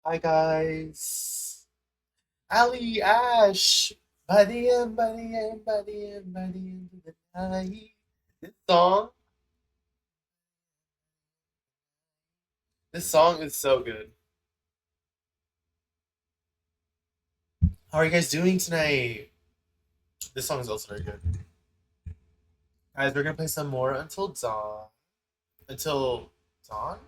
Hi guys. Ali, Ash. By the end of the night. This song, this song is so good. How are you guys doing tonight? This song is also very good. Guys, we're gonna play some more until dawn. Until dawn?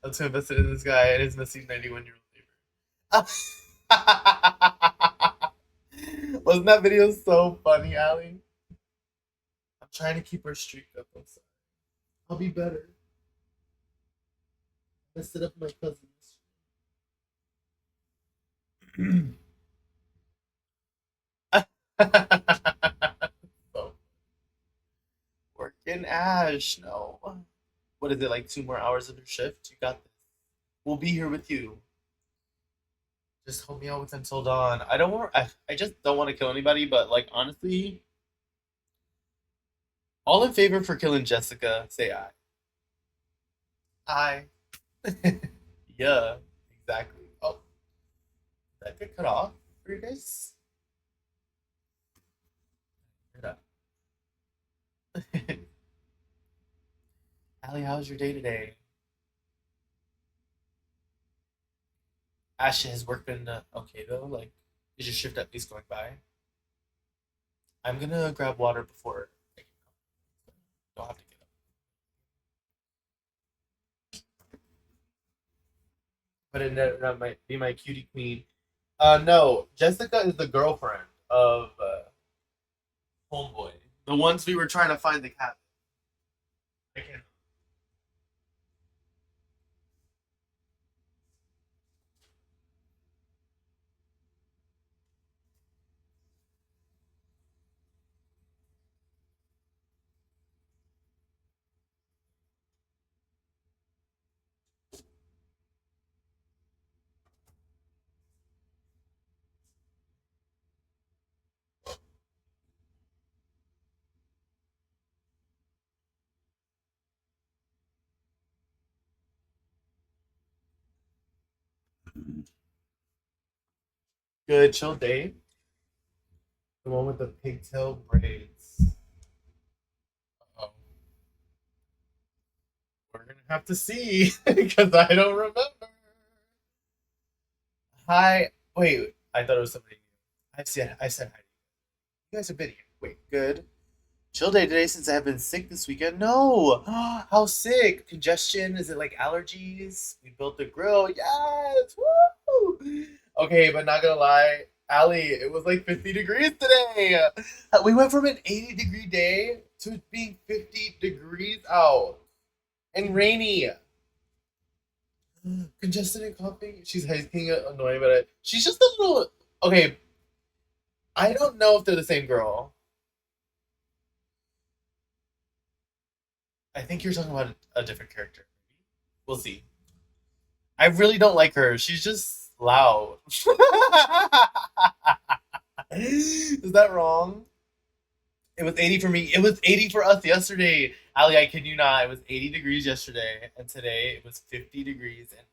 I'm too invested in this guy and his missing 91-year-old neighbor. Wasn't that video so funny, Ali? I'm trying to keep her streak up. I'm sorry. I'll be better. Messed it up with my cousins. So, working Ash. No. What is it, like 2 more hours of your shift? You got this. We'll be here with you. Just help me out with until dawn. I don't want. I just don't want to kill anybody. But like honestly, all in favor for killing Jessica. Say aye. Aye. Yeah. Exactly. Oh, that get cut off for you guys. Hear that? Allie, how's your day today? Ash, has work been okay though? Like, is your shift at least going by? I'm gonna grab water before I can come. Don't have to get up. But that might be my cutie queen. No, Jessica is the girlfriend of Homeboy. The ones we were trying to find the cat. I can't. Good chill day. The one with the pigtail braids. Oh, we're gonna have to see because I don't remember. Hi. Wait, I thought it was somebody new. I said hi. You guys have been here. Wait, good. Chill day today since I've been sick this weekend. No! How sick? Congestion? Is it like allergies? We built the grill. Yes! Woo! Okay, but not gonna lie, Ali, it was like 50 degrees today. We went from an 80-degree day to it being 50 degrees out and rainy. Congested and coughing. She's hiking annoying, but she's just a little. Okay, I don't know if they're the same girl. I think you're talking about a different character. We'll see. I really don't like her. She's just loud. Is that wrong? It was 80 for me. It was 80 for us yesterday. Ali, I kid you not. It was 80 degrees yesterday, and today it was 50 degrees and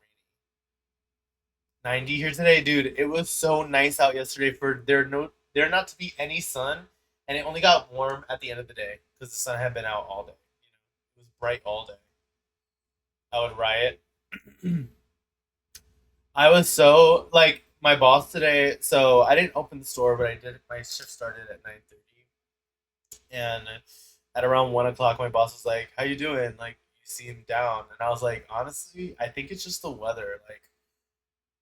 rainy. 90 here today, dude. It was so nice out yesterday for there not to be any sun, and it only got warm at the end of the day because the sun had been out all day. It was bright all day. I would riot. I was so like my boss today. So I didn't open the store, but I did. My shift started at 9:30, and at around 1 o'clock, my boss was like, "How you doing? Like, you seem down." And I was like, "Honestly, I think it's just the weather. Like,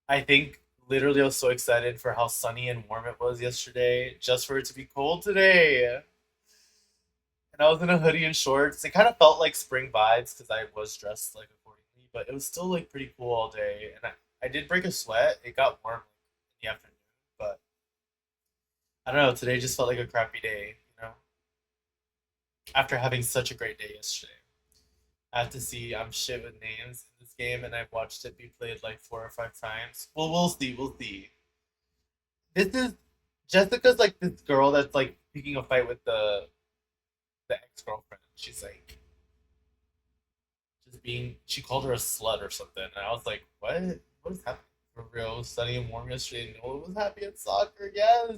I think literally I was so excited for how sunny and warm it was yesterday, just for it to be cold today." And I was in a hoodie and shorts. It kind of felt like spring vibes because I was dressed like accordingly, but it was still like pretty cool all day. And I did break a sweat. It got warm in the afternoon, but I don't know. Today just felt like a crappy day, after having such a great day yesterday. I have to see I'm shit with names in this game, and I've watched it be played like 4 or 5 times. Well, we'll see. We'll see. This is Jessica's like this girl that's like picking a fight with the ex girlfriend. She's like just she called her a slut or something, and I was like, what? What is happening? For real, it was sunny and warm yesterday, and Nola was happy at soccer. Yes,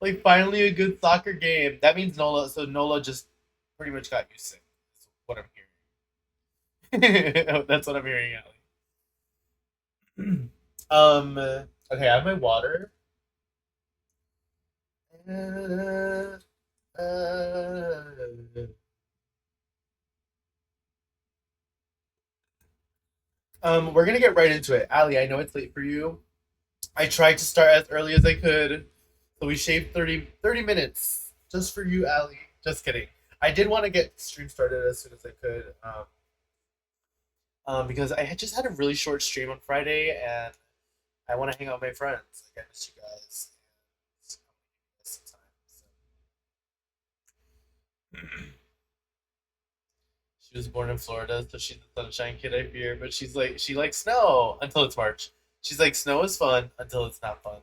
like finally a good soccer game. That means Nola. So Nola just pretty much got used to it. That's what I'm hearing. That's what I'm hearing, Allie. Okay, I have my water. We're gonna get right into it. Allie, I know it's late for you. I tried to start as early as I could, so we shaved 30 minutes just for you, Allie. Just kidding. I did want to get the stream started as soon as I could, because I had just had a really short stream on Friday, and I want to hang out with my friends. Like I missed you guys, and I want to give you guys some time. So. She was born in Florida, so she's the sunshine kid, I fear. But she likes snow until it's March. She's like, snow is fun until it's not fun.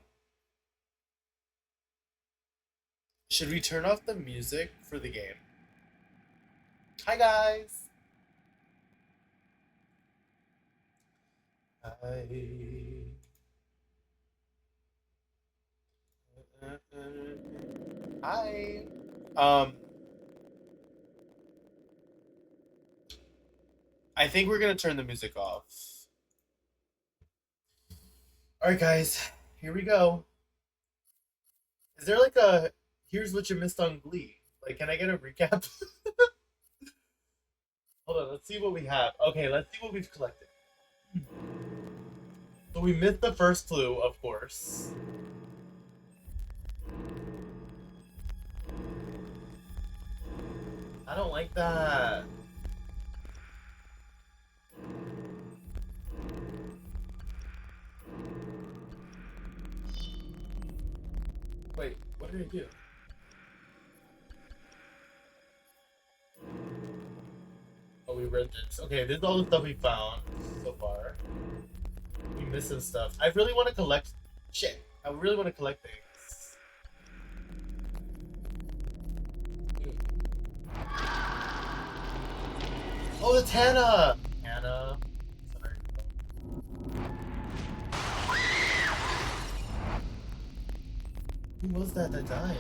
Should we turn off the music for the game? Hi, guys. Hi. Hi. Um, I think we're gonna turn the music off. All right, guys. Here we go. Is there like a here's what you missed on Glee? Like, can I get a recap? Hold on. Let's see what we have. Okay, let's see what we've collected. So we missed the first clue, of course. I don't like that. Wait, what did I do? Oh, we read this. Okay, this is all the stuff we found so far. We missed some stuff. I really want to collect shit. I really want to collect things. Oh, it's Hannah! Hannah. Sorry. Who was that died?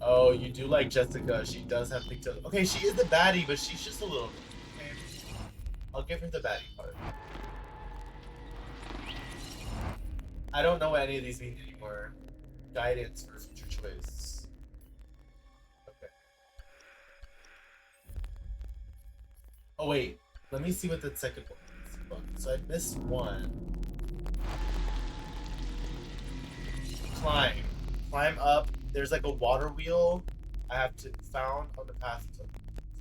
Oh, you do like Jessica. She does have pigtails. Okay, she is the baddie, but she's just a little. Okay. I'll give her the baddie part. I don't know what any of these mean anymore. Guidance for future choice. Okay. Oh wait, let me see what the second one is. So I missed one. Climb. Climb up. There's like a water wheel I have to found on the path to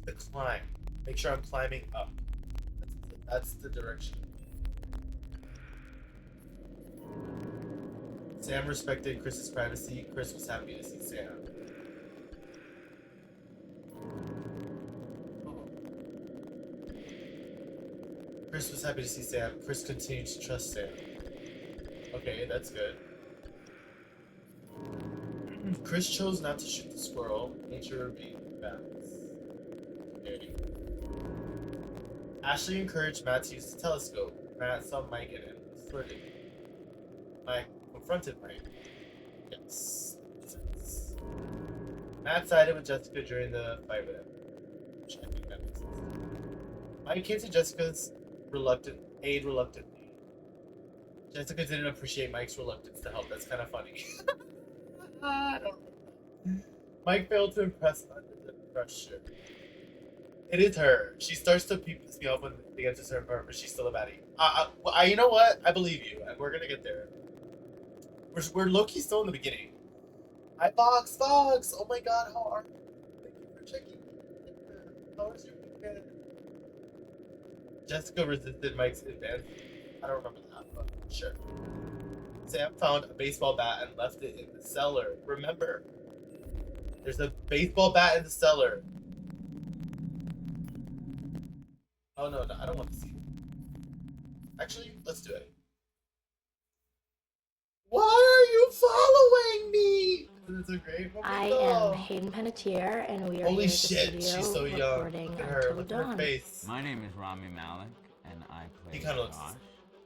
the climb. Make sure I'm climbing up. That's the direction. Sam respected Chris's privacy. Chris was happy to see Sam. Chris was happy to see Sam. Chris continued to trust Sam. Okay, that's good. Chris chose not to shoot the squirrel. Nature being balanced. Okay. Ashley encouraged Matt to use the telescope. Matt saw Mike in it. Flirting. Mike confronted Mike. Yes. Matt sided with Jessica during the fight with him. Which I think that makes sense. Mike came to Jessica's aid reluctantly. Jessica didn't appreciate Mike's reluctance to help. That's kind of funny. I don't know. Mike failed to impress under the pressure. It is her. She starts to piss me off when they get to certain part, but she's still a baddie. You know what? I believe you, and we're gonna get there. We're low-key still in the beginning. Hi, Fox! Fox! Oh my god, how are you? Thank you for checking. How was your weekend? Jessica resisted Mike's advance. I don't remember that, but sure. Sam found a baseball bat and left it in the cellar. Remember, there's a baseball bat in the cellar. Oh no, I don't want to see it. Actually, let's do it. Why are you following me? It's a great. Oh I am Hayden Panettiere, and we are Holy here at the shit, studio she's so young. recording Look at her. Until Look at her Dawn. face. My name is Rami Malek, and I play He kinda looks- Josh.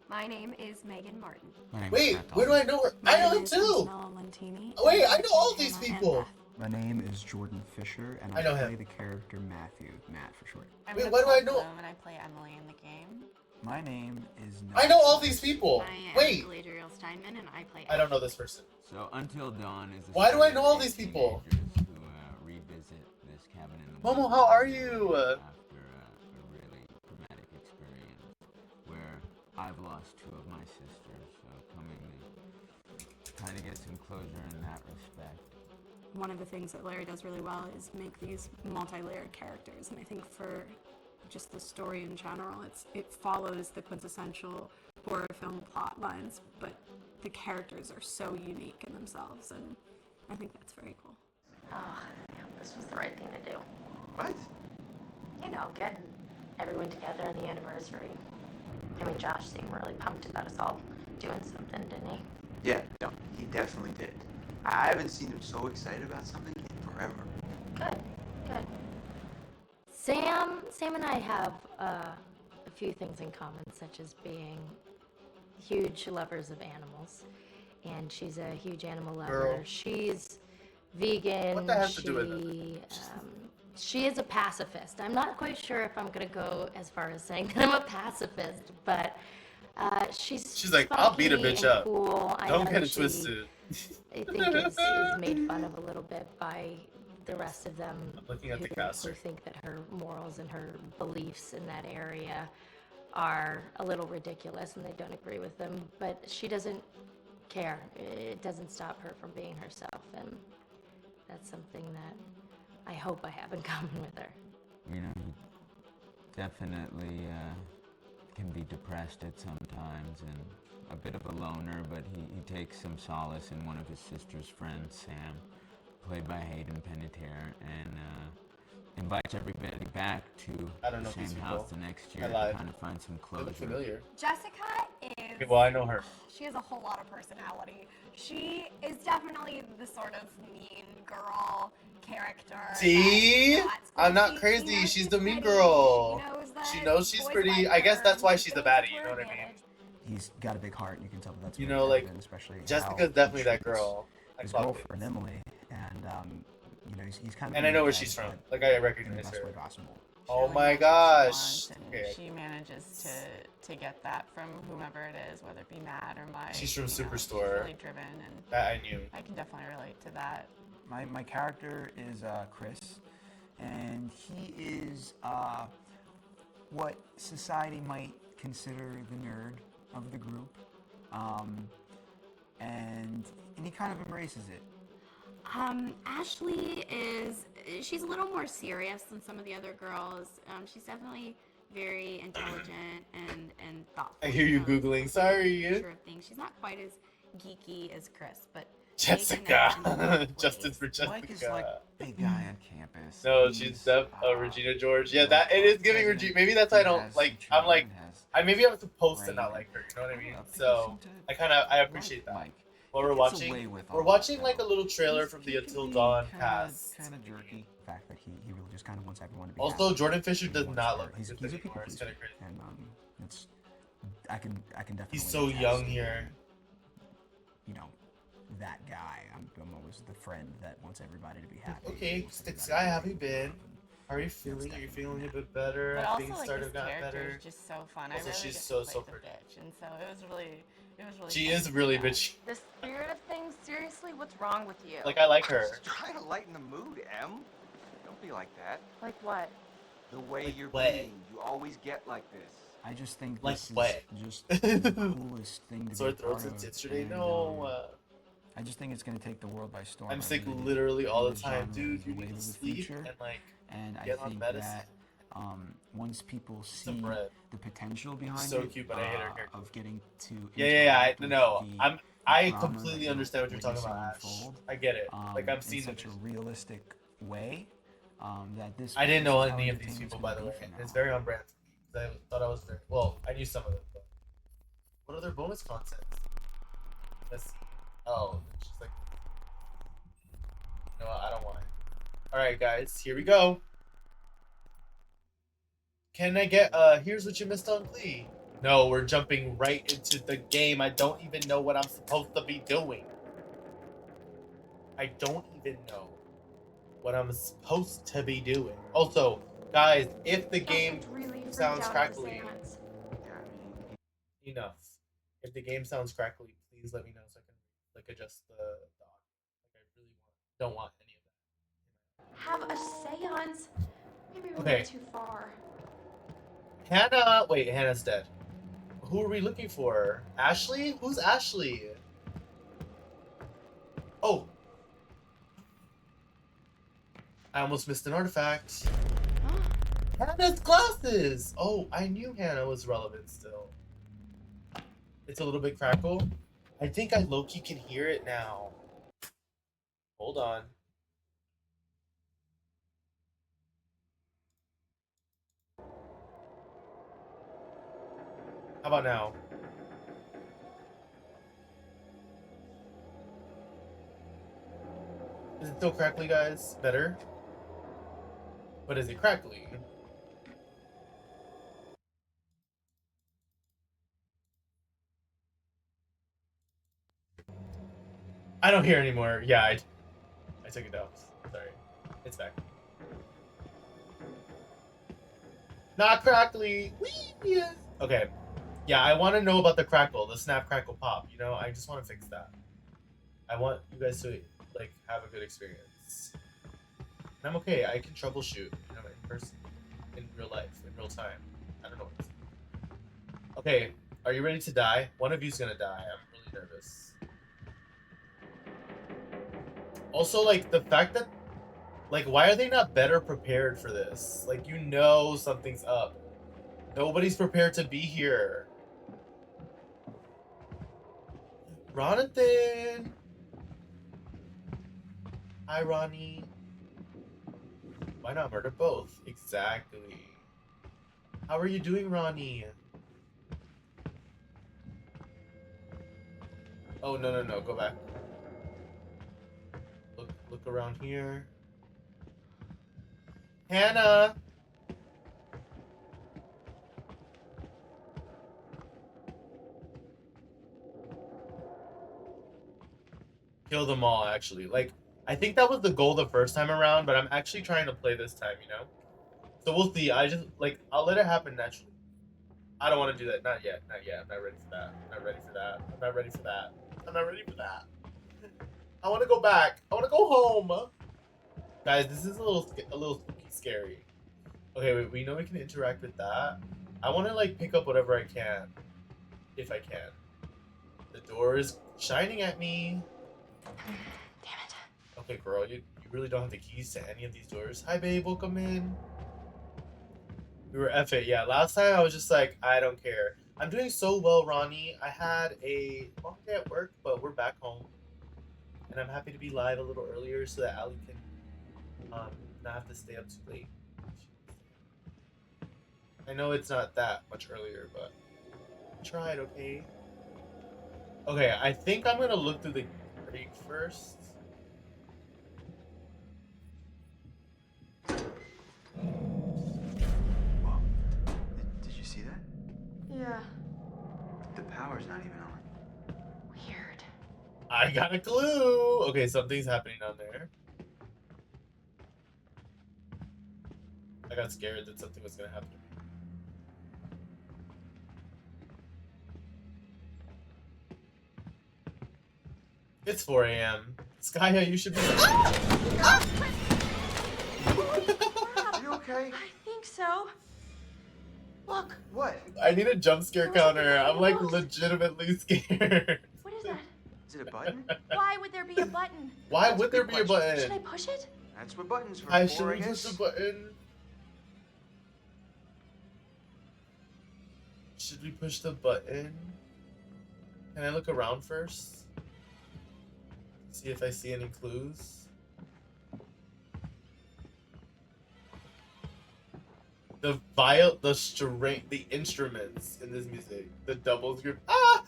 My name is Megan Martin. My name is Wait, Brett where do I Dalton. know her? My I know name him is too. Antonella Lentini. Oh, wait, I know all Hannah these and people. Beth. My name is Jordan Fisher, and I know play him. the character Matthew, Matt for short. I'm Wait, why do I know- Nicole Bloom, and I play Emily in the game. My name is. I know all these people. I am Wait, Galadriel Steinman, and I play. I don't know this person. So Until Dawn is. Why do I know all these people? Who revisit this cabin in the Momo, woods how are you? after a really traumatic experience where I've lost two of my sisters. So coming to try to get some closure in that respect. One of the things that Larry does really well is make these multi-layered characters, and I think for just the story in general, it follows the quintessential horror film plot lines, but the characters are so unique in themselves, and I think that's very cool. Oh, yeah, this was the right thing to do. What? You know, getting everyone together on the anniversary. I mean, Josh seemed really pumped about us all doing something, didn't he? Yeah, no, he definitely did. I haven't seen him so excited about something in forever. Good, good. Sam and I have a few things in common, such as being huge lovers of animals, and she's a huge animal lover. Girl. She's vegan. What that has to do with it? She is a pacifist. I'm not quite sure if I'm gonna go as far as saying that I'm a pacifist, but she's like, I'll beat a spunky bitch and up. Cool. I Don't know get it she, twisted. I think is made fun of a little bit by the rest of them I'm looking at the who caster. think that her morals and her beliefs in that area are a little ridiculous and they don't agree with them, but she doesn't care. It doesn't stop her from being herself, and that's something that I hope I have in common with her. You know, he definitely can be depressed at some times and a bit of a loner, but he takes some solace in one of his sister's friends, Sam, played by Hayden Panettiere, and invites everybody back to I don't the know these same people. house the next year I to lied. kind of find some They closure. look familiar. Jessica is. Okay, well, I know her. She has a whole lot of personality. She is definitely the sort of mean girl character. See? that's I'm not She crazy. knows She's the mean pretty. girl. She knows that She knows she's boys pretty. like I guess her that's why and she's the things baddie, to you her know what I mean? advantage. He's got a big heart. You can tell that's You very know, like, evident, especially Jessica's how definitely he that treats girl. I his clocked it. girlfriend Emily, and you know he's kind of. And I know where bad, she's from. but Like, I in the recognize best her. way possible. She Oh really my knows what she gosh. wants, and Okay. she manages to get that from whomever it is, whether it be Matt or Mike. She's from you know, Superstore. She's really driven, and That I knew. I can definitely relate to that. My character is Chris, and he is what society might consider the nerd of the group, and he kind of embraces it. Ashley she's a little more serious than some of the other girls. She's definitely very intelligent and thoughtful. I hear you Googling. Googling. Sorry. Sure of things. She's not quite as geeky as Chris, but Jessica. Justice for Jessica. Mike is like big guy on campus. No, He's, she's Regina George. Yeah, like, that it is giving president. Regina. Maybe that's why I He don't has like. some I'm like, children, has maybe I'm supposed to brain not and- like her. You know what I mean? don't know, people So seem to I appreciate that. Mike. Well, we're Gets watching. away with We're all watching that, like a though. little trailer from the He Until can be Dawn kinda- cast. Kinda jerky. The fact that he really just kind of wants everyone to be Also, happy. Jordan Fisher He does wants not to- look like he's, this he's a anymore. people It's pleaser, kind of crazy. and it's I can definitely. He's so attest young to, here. You know, that guy. I'm always the friend that wants everybody to be happy. Okay, wants Sticks everybody Guy, to how be have you been? happy. How are you feeling? Are you feeling a bit better? But Have also, things like, started this got character better? is just so fun. I Also, really she's get so to play the pretty. bitch, and so it was really She fun is to really do that. bitchy. The spirit of things? Seriously, what's wrong with you? Like, I like her. Just trying to lighten the mood, Em. Don't be like that. Like what? The way Like you're what? being, you always get like this. I just think Like this what? is just the coolest thing to Sore be a throats part and of. yesterday. and, No. I just think it's gonna take the world by storm. I'm I sick really do. literally all the This time, genre dude. is You the wave need to of the sleep future, and like and I get on think medicine. that once people see some bread. the potential behind so it, cute, but I hate her character. of getting to Yeah. interact with No, the I drama completely that understand what you're talking witnessing about, Ash. unfold, I get it. Like I've in seen such it. a realistic way. That this. I didn't know this is how any of these entertainment's people, by gonna the be way. from now It's on. very on brand for me. 'Cause I thought I was very well. I knew some of them, but What other bonus content? Let's see. Oh, it's just like, you know what? I don't want it. All right, guys, here we go. Can I get here's what you missed on Glee? No, we're jumping right into the game. I don't even know what I'm supposed to be doing. I don't even know what I'm supposed to be doing. Also, guys, if the game sounds crackly, enough. If the game sounds crackly, please let me know so I can like adjust the audio. Like I really don't want any of that. Have a seance? Maybe we Okay. went too far. Hannah, wait, Hannah's dead. Who are we looking for? Ashley? Who's Ashley? Oh. I almost missed an artifact. Hannah's glasses! Oh, I knew Hannah was relevant still. It's a little bit crackle. I think I low-key can hear it now. Hold on. How about now? Is it still crackly, guys? Better? But is it crackly? I don't hear anymore. Yeah, I took it down. Sorry. It's back. Not crackly. Whee! Okay. Yeah, I want to know about the crackle, the snap, crackle, pop. You know, I just want to fix that. I want you guys to like have a good experience. And I'm okay. I can troubleshoot, you know, in person, in real life, in real time. I don't know. Okay, are you ready to die? One of you's gonna die. I'm really nervous. Also, like the fact that, like, why are they not better prepared for this? Like, you know, something's up. Nobody's prepared to be here. Ronathan! Hi, Ronnie. Why not murder both? Exactly. How are you doing, Ronnie? Oh, no, go back. Look around here. Hannah! Kill them all, actually. Like, I think that was the goal the first time around, but I'm actually trying to play this time, you know? So we'll see. I just, like, I'll let it happen naturally. I don't want to do that. Not yet. Not yet. I'm not ready for that. I'm not ready for that. I'm not ready for that. I'm not ready for that. I want to go back. I want to go home. Guys, this is a little spooky, scary. Okay, wait, we know we can interact with that. I want to, like, pick up whatever I can. If I can. The door is shining at me. Damn it. Okay, girl, you really don't have the keys to any of these doors. Hi, babe, welcome in. We were F it. Yeah, last time I was just like, I don't care. I'm doing so well, Ronnie. I had a long day at work, but we're back home. And I'm happy to be live a little earlier so that Allie can not have to stay up too late. I know it's not that much earlier, but I tried, okay? Okay, I think I'm gonna look through the grate first. Whoa. Did you see that? Yeah. The power's not even on. Weird. I got a clue! Okay, something's happening down there. I got scared that something was gonna happen to me. It's 4 a.m. Skya, you should be. Are you okay? I think so. Look, What? I need a jump scare counter. I'm like legitimately scared. what is that? Is it a button? Why would there be a button? Why That's would a there good be a question. Should I button? push it? That's what buttons are I for, should I push guess. the button. Should we push the button? Can I look around first? See if I see any clues. The string, the instruments in this music, the doubles group. Ah!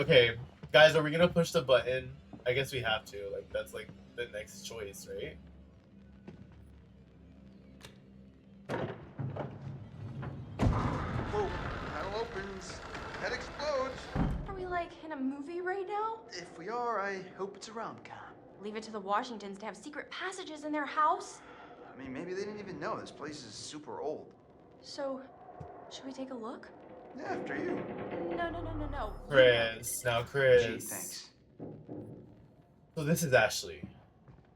Okay, guys, are we gonna push the button? I guess we have to. Like, that's like the next choice, right? Whoa, panel opens. Head explodes. Are we like in a movie right now? If we are, I hope it's a rom-com. Leave it to the Washingtons to have secret passages in their house? I mean, maybe they didn't even know this place is super old. So, should we take a look? Yeah, after you. No. Chris, now Chris. Gee, thanks. So this is Ashley.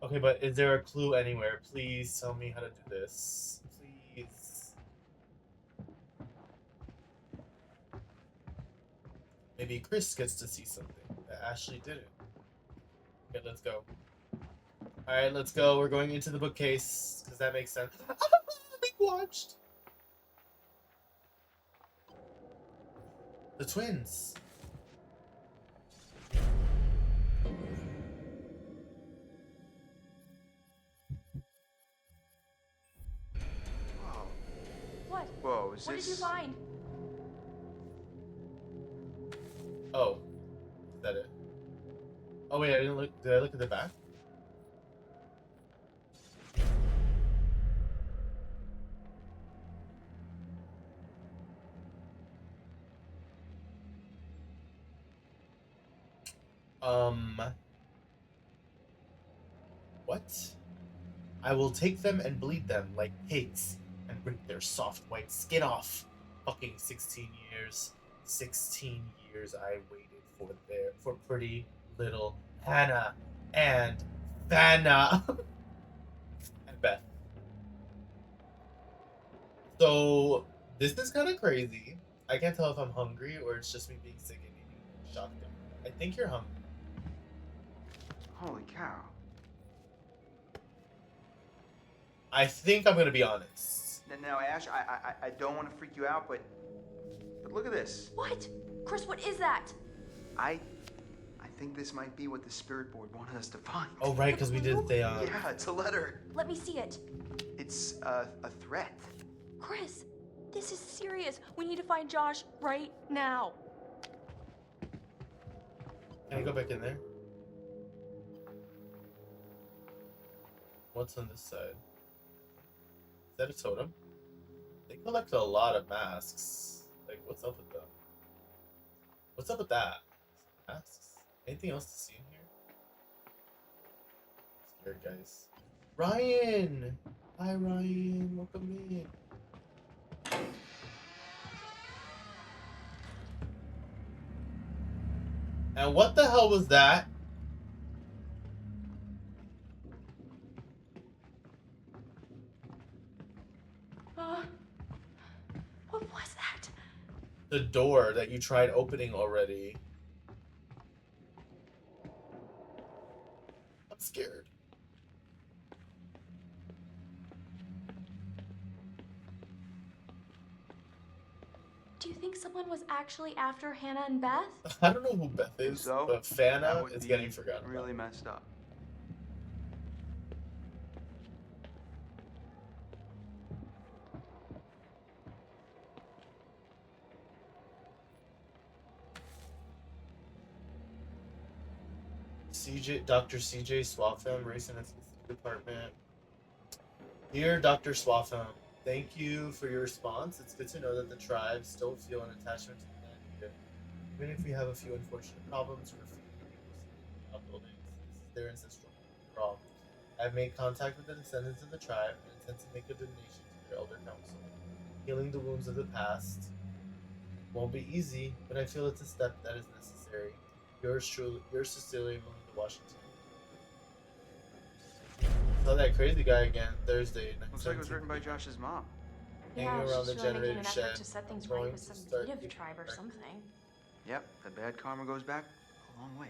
Okay, but is there a clue anywhere? Please tell me how to do this. Please. Maybe Chris gets to see something that Ashley didn't. Okay, let's go. Alright, let's go. We're going into the bookcase, because that makes sense. I'm being watched! The twins. Whoa. What? Whoa, is What this... did you find? Oh. Is that it? Oh wait, I didn't look. Did I look at the back? What? I will take them and bleed them like pigs and rip their soft white skin off. Fucking 16 years. 16 years I waited for pretty little Hannah and Vanna and Beth. So this is kind of crazy. I can't tell if I'm hungry or it's just me being sick and eating shotgun. I think you're hungry. Holy cow. I think I'm gonna be honest. Now, Ash, I don't want to freak you out, but look at this. What? Chris, what is that? I think this might be what the spirit board wanted us to find. Oh right, because we did the Yeah, it's a letter. Let me see it. It's a threat. Chris, this is serious. We need to find Josh right now. Can I go back in there? What's on this side? Is that a totem? They collect a lot of masks. Like, what's up with them? What's up with that? Masks? Anything else to see in here? I'm scared, guys. Ryan! Hi, Ryan. Welcome in. And what the hell was that? What was that? The door that you tried opening already. I'm scared. Do you think someone was actually after Hannah and Beth? I don't know who Beth is, So, but that Fana would is be getting forgotten. Really messed up. Dr. CJ Swaffham, Race and Ethnicity Department. Dear Dr. Swaffham, thank you for your response. It's good to know that the tribes still feel an attachment to the land here. Even if we have a few unfortunate problems or a few buildings, this is their ancestral crawl. I've made contact with the descendants of the tribe and intend to make a donation to their elder council. Healing the wounds of the past won't be easy, but I feel it's a step that is necessary. Yours truly, yours sincerely, Melinda Washington. Saw that crazy guy again Thursday. Looks like it was written by Josh's mom. Hanging Yeah, around the she's really making generator an shed. effort to set things Going right with to some start native getting tribe or back. something. Yep, the bad karma goes back a long way.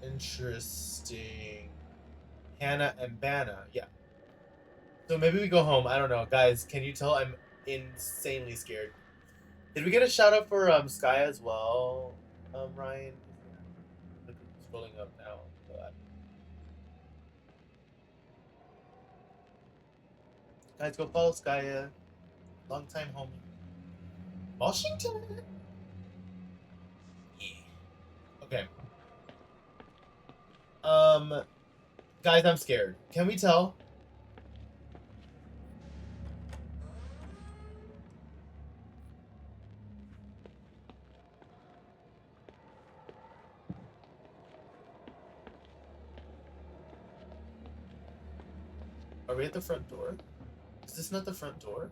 Interesting. Hannah and Banna, yeah. So maybe we go home. I don't know, guys. Can you tell I'm insanely scared? Did we get a shout out for Sky as well, Ryan? Look, it's scrolling up now. Guys, go follow Skya. Long time homie. Washington. Okay. Guys, I'm scared. Can we tell? Are we at the front door? Is this not the front door?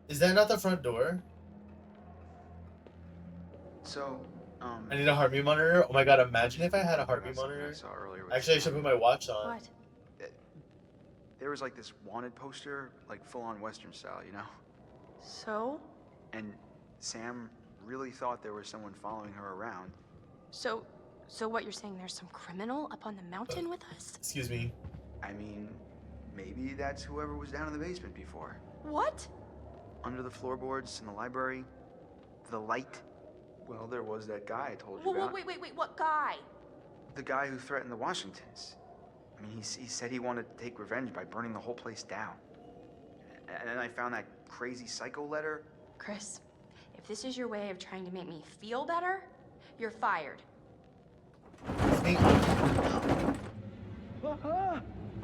Is that not the front door? So, I need a heartbeat monitor. Oh my god, imagine if I had a heartbeat that's something I monitor. saw earlier with Actually, I should Sam. put my watch on. What? There was like this wanted poster, like full-on Western style, you know? So? And Sam really thought there was someone following her around. So what you're saying, there's some criminal up on the mountain with us? Excuse me. I mean, maybe that's whoever was down in the basement before. What? Under the floorboards in the library. The light. Well, there was that guy I told you Whoa, about. wait, what guy? The guy who threatened the Washingtons. I mean, he said he wanted to take revenge by burning the whole place down. And then I found that crazy psycho letter. Chris, if this is your way of trying to make me feel better, you're fired. Hey, You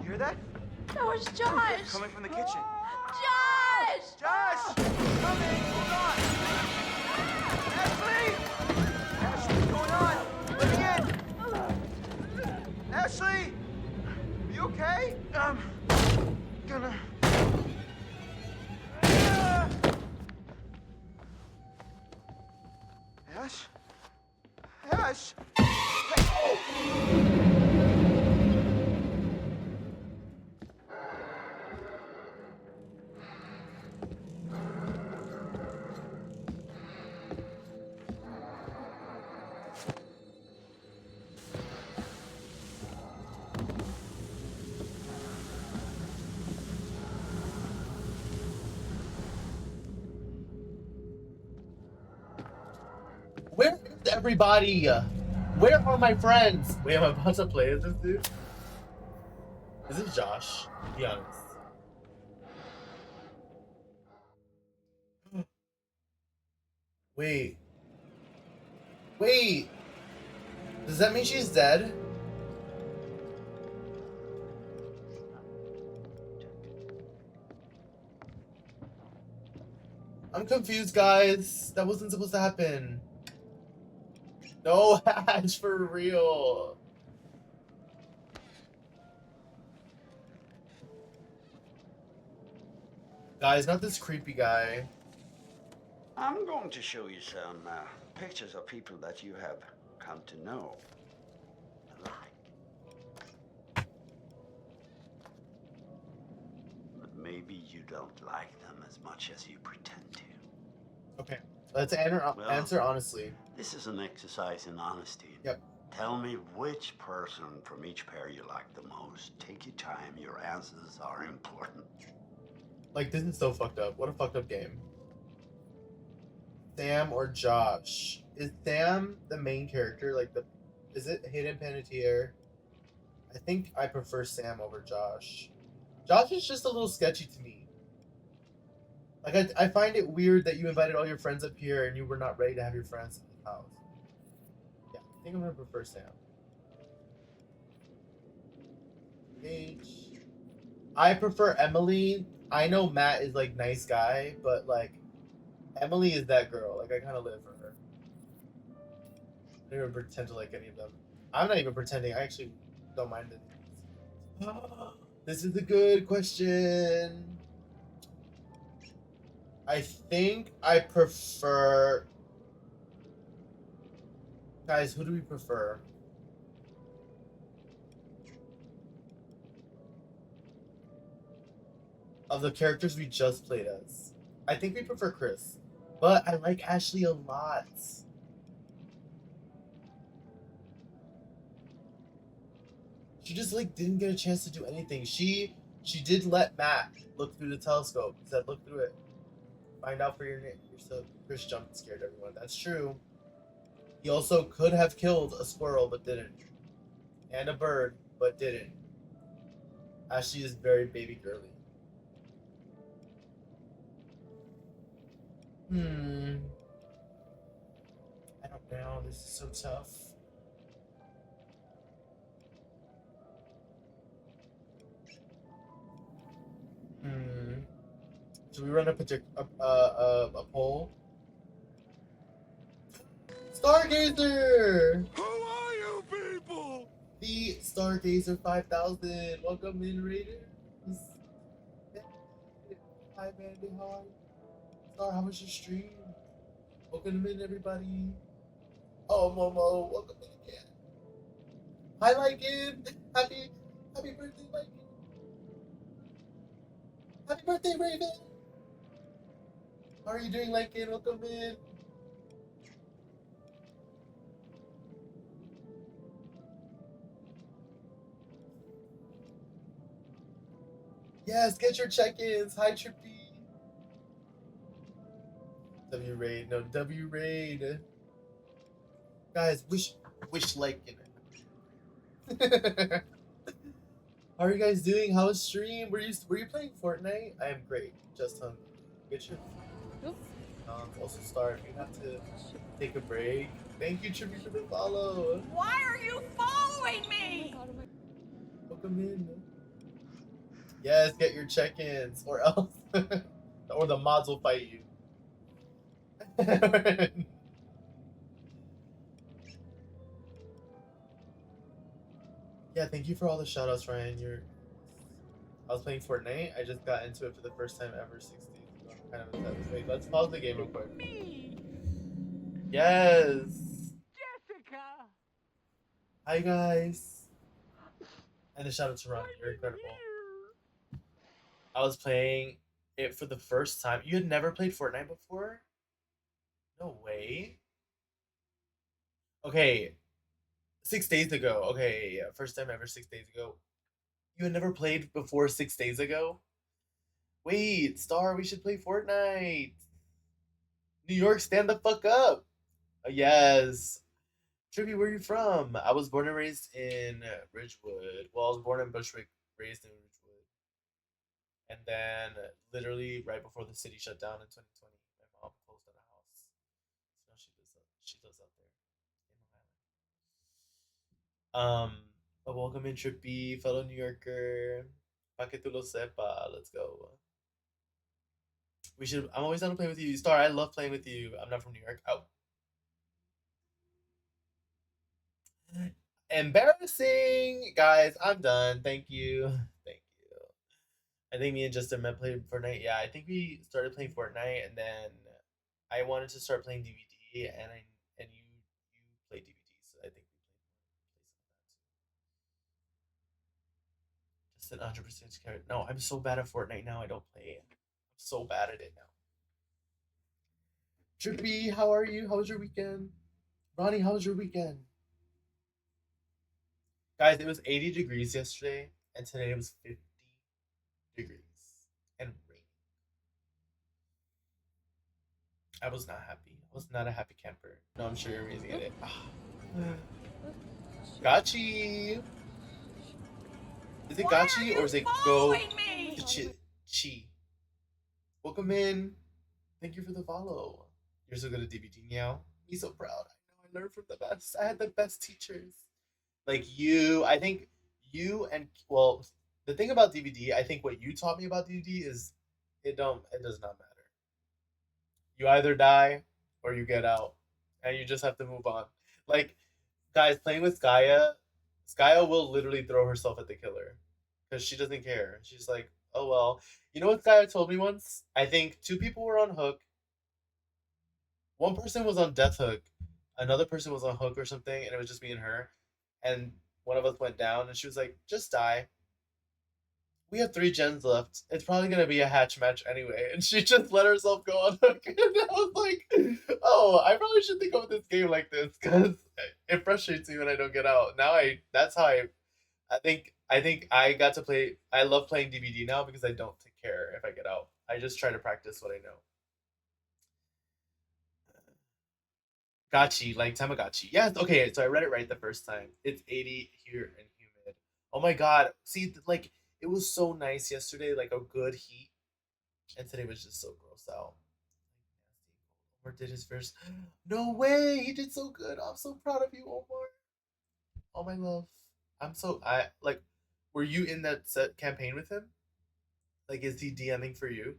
hear that? That was Josh! Coming from the kitchen. Josh! Josh! Coming! Hold on! Ashley! Ashley, what's going on? Let me in! Ashley! Are you okay? Gonna... Ash? Ash! where is everybody? Where are my friends? Wait, am I about to play as this dude? Is it Josh? Be honest. Wait. Wait. Does that mean she's dead? I'm confused, guys. That wasn't supposed to happen. No, Ash, for real. Guys, not this creepy guy. I'm going to show you some pictures of people that you have come to know and like. But maybe you don't like them as much as you pretend to. Okay, let's answer honestly. This is an exercise in honesty. Yep. Tell me which person from each pair you like the most. Take your time. Your answers are important. Like, this is so fucked up. What a fucked up game. Sam or Josh? Is Sam the main character? Like, is it Hayden Panettiere? I think I prefer Sam over Josh. Josh is just a little sketchy to me. Like, I find it weird that you invited all your friends up here and you were not ready to have your friends in the house. Yeah, I think I'm gonna prefer Sam. H. I prefer Emily. I know Matt is like nice guy, but like Emily is that girl. Like I kind of live for her. I don't even pretend to like any of them. I'm not even pretending. I actually don't mind it. This is a good question. I think I prefer. Guys, who do we prefer? Of the characters we just played as. I think we prefer Chris. But I like Ashley a lot. She just like didn't get a chance to do anything. She did let Matt look through the telescope. Said look through it. Find out for your name. So Chris jumped and scared everyone. That's true. He also could have killed a squirrel but didn't. And a bird but didn't. Ashley is very baby girly. Hmm. I don't know. This is so tough. Hmm. Should we run a poll? Stargazer! Who are you people? The Stargazer 5000. Welcome in, Raiders. Hi, Mandy. How are you? Star, how was your stream? Welcome in, everybody. Oh, Momo. Welcome in again. Hi, Lycan. Happy birthday, Lycan. Happy birthday, Raven. How are you doing, Lycan? Welcome in. Yes, get your check-ins. Hi, Trippy. W Raid. No, W Raid. Guys, wish Lycan. How are you guys doing? How's stream? Were you playing Fortnite? I am great. Just hungry. Get your also start. You have to take a break. Thank you, Trippy, for the follow. Why are you following me? Welcome in. Yes, get your check-ins, or else, or the mods will fight you. Yeah, thank you for all the shoutouts, Ryan. I was playing Fortnite. I just got into it for the first time ever 6 days ago. I'm kind of upset. Wait, let's pause the game real quick. Yes. Jessica. Hi guys. And a shout out to Ron. You're incredible. I was playing it for the first time. You had never played Fortnite before? No way. Okay. 6 days ago. Okay, yeah. First time ever 6 days ago. You had never played before 6 days ago? Wait, Star, we should play Fortnite. New York, stand the fuck up. Yes. Trippy, where are you from? I was born and raised in Ridgewood. Well, I was born in Bushwick, raised in Ridgewood. And then, literally, right before the city shut down in 2020, my mom closed down a house. So now she lives out there in Long Island. But welcome in, Trippy, fellow New Yorker. Pa que tú lo sepa. Let's go. I'm always down to play with you. Star, I love playing with you. I'm not from New York. Oh. Embarrassing! Guys, I'm done. Thank you. Thank you. I think me and Justin met played Fortnite. Yeah, I think we started playing Fortnite, and then I wanted to start playing DVD, and you play DVD, so I think we played some of that too. Justin 100% carrot. No, I'm so bad at Fortnite now. I don't play it. I'm so bad at it now. Trippy, how are you? How was your weekend? Ronnie, how was your weekend? Guys, it was 80 degrees yesterday, and today it was 50 degrees and rain. I was not happy. I was not a happy camper. No, I'm sure you're amazing at it. Gachi! Is it Gachi or is it Go Chi? Welcome in. Thank you for the follow. You're so good at DVD now. Me so proud. I know I learned from the best. I had the best teachers. Like you, I think you and well, the thing about DVD, I think what you taught me about DVD is it does not matter. You either die or you get out, and you just have to move on. Like guys playing with Skya will literally throw herself at the killer because she doesn't care. She's like, oh well. You know what Skya told me once? I think 2 people were on Hook. One person was on Death Hook, another person was on Hook or something, and it was just me and her. And one of us went down, and she was like, "Just die. We have 3 gens left. It's probably gonna be a hatch match anyway." And she just let herself go on Hook, and I was like, "Oh, I probably should think of this game like this because it frustrates me when I don't get out." That's how I think I got to play. I love playing DVD now because I don't care if I get out. I just try to practice what I know. Gachi, like Tamagotchi. Yes, okay, so I read it right the first time. It's 80 here and humid. Oh my god. See, like, it was so nice yesterday, like a good heat. And today was just so gross out. did his first. No way! He did so good. I'm so proud of you, Omar. Oh my love. I like. Were you in that set campaign with him? Like, is he DMing for you?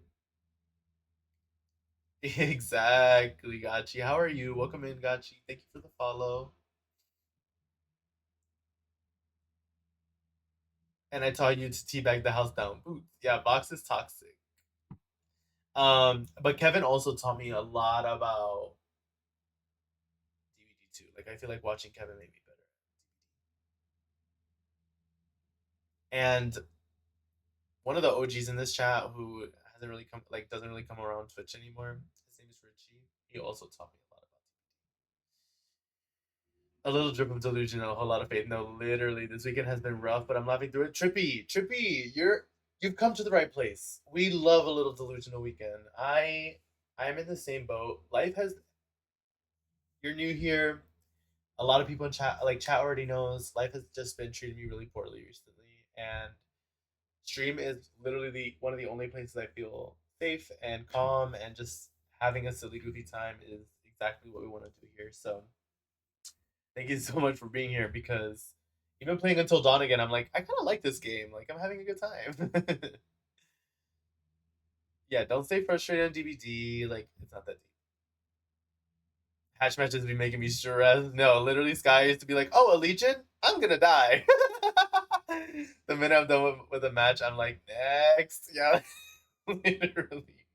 Exactly, Gachi. How are you? Welcome in, Gachi. Thank you for the follow. And I taught you to teabag the house down. Boots. Yeah, Vox is toxic. But Kevin also taught me a lot about DVD too. Like, I feel like watching Kevin made me better. And one of the OGs in this chat who hasn't really come, like, doesn't really come around Twitch anymore. His name is Richie. He also taught me a lot about DVD. A little drip of delusion and a whole lot of faith. No, literally, this weekend has been rough, but I'm laughing through it. Trippy, you've come to the right place. We love a little delusional weekend. I'm in the same boat. You're new here. A lot of people in chat, like chat already knows, life has just been treating me really poorly recently, and stream is literally one of the only places I feel safe and calm, and just having a silly goofy time is exactly what we want to do here. So thank you so much for being here, because even playing Until Dawn again, I'm like, I kind of like this game. Like, I'm having a good time. Yeah, don't stay frustrated on DVD. Like, it's not that deep. Hatch matches be making me stressed. No, literally, Sky used to be like, "Oh, a Legion? I'm gonna die." The minute I'm done with a match, I'm like, "Next." Yeah, literally.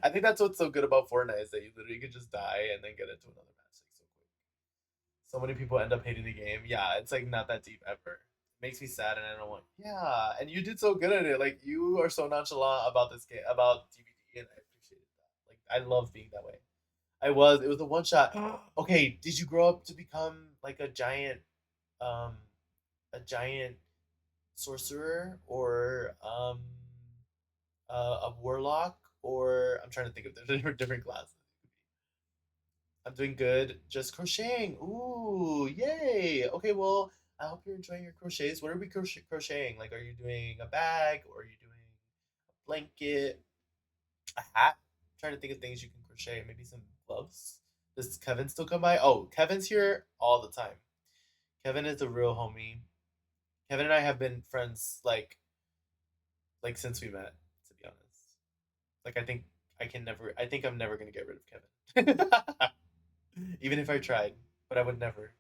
I think that's what's so good about Fortnite, is that you literally could just die and then get into another match like so quick. So many people end up hating the game. Yeah, it's like not that deep ever. It makes me sad, and I don't want. Yeah, and you did so good at it. Like, you are so nonchalant about this game, about DVD, and I appreciated that. Like, I love being that way. It was a one shot. Okay, did you grow up to become like a giant sorcerer, or a warlock, or I'm trying to think of the different classes. I'm doing good. Just crocheting. Ooh, yay. Okay, well, I hope you're enjoying your crochets. What are we crocheting? Like, are you doing a bag, or are you doing a blanket, a hat? I'm trying to think of things you can crochet. Maybe some gloves. Does Kevin still come by? Oh, Kevin's here all the time. Kevin is a real homie. Kevin and I have been friends like since we met, to be honest. Like, I think I'm never gonna get rid of Kevin. Even if I tried, but I would never.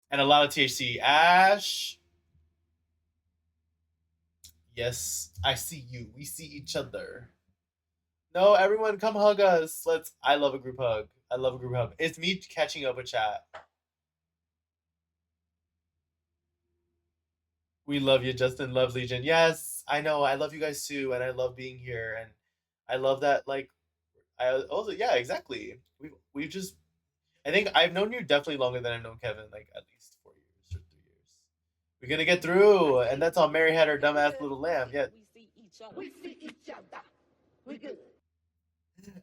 And a lot of THC. Ash. Yes, I see you. We see each other. No, everyone come hug us. I love a group hug. I love a group hug. It's me catching up with chat. We love you, Justin. Love Legion. Yes, I know. I love you guys too, and I love being here, and I love that. Like, I also, yeah, exactly. We've just. I think I've known you definitely longer than I've known Kevin. Like, at least 4 years or 3 years. We're gonna get through, and that's all. Mary had her dumbass little lamb. Yeah. We see each other. We good.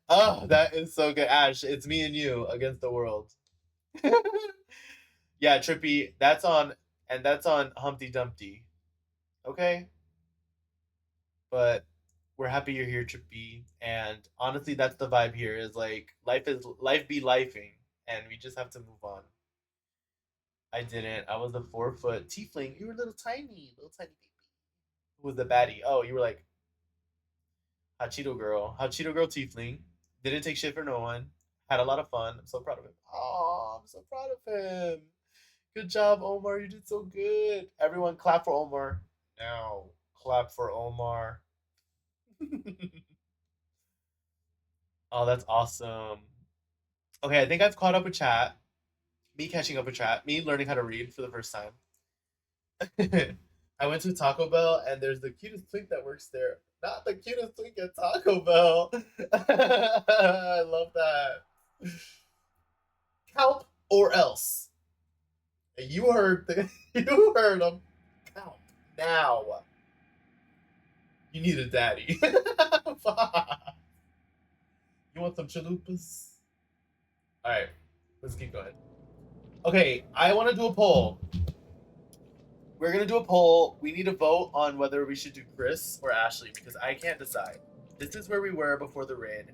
Oh, that is so good, Ash. It's me and you against the world. Yeah, Trippy. That's on Humpty Dumpty. Okay, but we're happy you're here, Trippy. And honestly, that's the vibe here. Is like life be lifing, and we just have to move on. I didn't. I was a 4-foot tiefling. You were little tiny baby. Who was the baddie? Oh, you were like Hachito girl tiefling. Didn't take shit for no one. Had a lot of fun. I'm so proud of him. Oh, I'm so proud of him. Good job, Omar. You did so good. Everyone clap for Omar. Now, clap for Omar. Oh, that's awesome. Okay, I think I've caught up with chat. Me catching up with chat. Me learning how to read for the first time. I went to Taco Bell, and there's the cutest twink that works there. Not the cutest twink at Taco Bell. I love that. Count or else. You heard you heard him. Count now. You need a daddy. You want some chalupas? All right, let's keep going. Okay, I want to do a poll. We're gonna do a poll. We need to vote on whether we should do Chris or Ashley, because I can't decide. This is where we were before the raid.